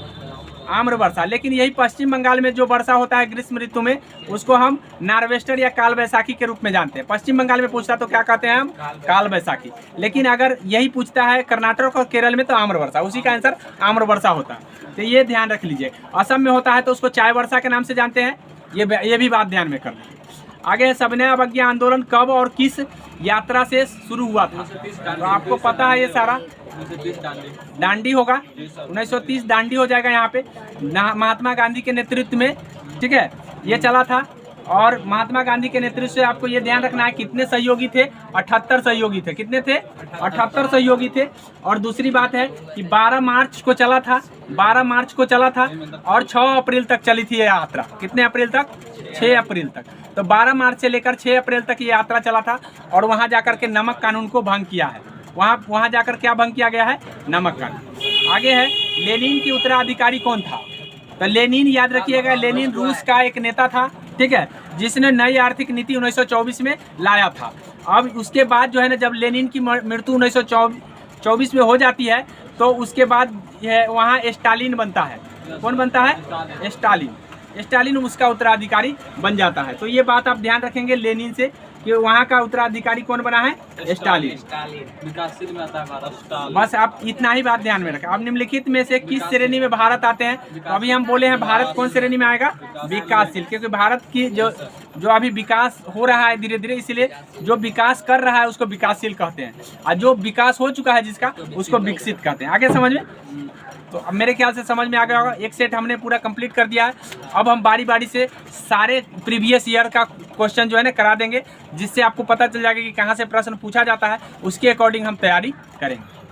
आम्र वर्षा। लेकिन यही पश्चिम बंगाल में जो वर्षा होता है ग्रीष्म ऋतु में, उसको हम नार्वेस्टर या काल बैसाखी के रूप में जानते हैं। पश्चिम बंगाल में पूछता तो क्या कहते हैं हम? काल बैसाखी। लेकिन अगर यही पूछता है कर्नाटक और केरल में, तो आम्र वर्षा, उसी का आंसर आम्र वर्षा होता है। तो ये ध्यान रख लीजिए। असम में होता है तो उसको चाय वर्षा के नाम से जानते हैं, ये भी बात ध्यान में कर लीजिए। आगे सविनय अवज्ञा आंदोलन कब और किस यात्रा से शुरू हुआ था? तो आपको पता है ये सारा, दांडी होगा। 1930 दांडी हो जाएगा यहाँ पे, महात्मा गांधी के नेतृत्व में, ठीक है, ये चला था। और महात्मा गांधी के नेतृत्व से आपको ये ध्यान रखना है कितने सहयोगी थे? 78 सहयोगी थे। कितने थे? 78 सहयोगी थे। और दूसरी बात है कि 12 मार्च को चला था, 12 मार्च को चला था और 6 अप्रैल तक चली थी ये यात्रा। कितने अप्रैल तक? 6 अप्रैल तक। तो 12 मार्च से लेकर 6 अप्रैल तक ये यात्रा चला था। और वहाँ जाकर के नमक कानून को भंग किया है। वहाँ जाकर क्या भंग किया गया है? नमक कानून। आगे है लेनिन की उत्तराधिकारी कौन था? तो लेनिन याद रखिएगा, लेनिन रूस का एक नेता था, ठीक है, जिसने नई आर्थिक नीति 1924 में लाया था। अब उसके बाद जो है ना, जब लेनिन की मृत्यु 1924 में हो जाती है, तो उसके बाद वहाँ स्टालिन बनता है। कौन बनता है? स्टालिन। स्टालिन उसका उत्तराधिकारी बन जाता है। तो ये बात आप ध्यान रखेंगे लेनिन से कि वहाँ का उत्तराधिकारी कौन बना है, स्टालिन। विकासशील में आता है भारत, स्टालिन। बस आप इतना ही बात ध्यान में रखें। अब निम्नलिखित में से किस श्रेणी में भारत आते हैं? तो अभी हम बोले हैं भारत कौन श्रेणी में आएगा, विकासशील, क्योंकि भारत की जो अभी विकास हो रहा है धीरे धीरे, इसलिए जो विकास कर रहा है उसको विकासशील कहते हैं, और जो विकास हो चुका है जिसका, उसको विकसित कहते हैं। आगे समझ में? तो अब मेरे ख्याल से समझ में आ गया होगा। एक सेट हमने पूरा कंप्लीट कर दिया है। अब हम बारी बारी से सारे प्रीवियस ईयर का क्वेश्चन जो है ना करा देंगे, जिससे आपको पता चल जाएगा कि कहाँ से प्रश्न पूछा जाता है, उसके अकॉर्डिंग हम तैयारी करेंगे।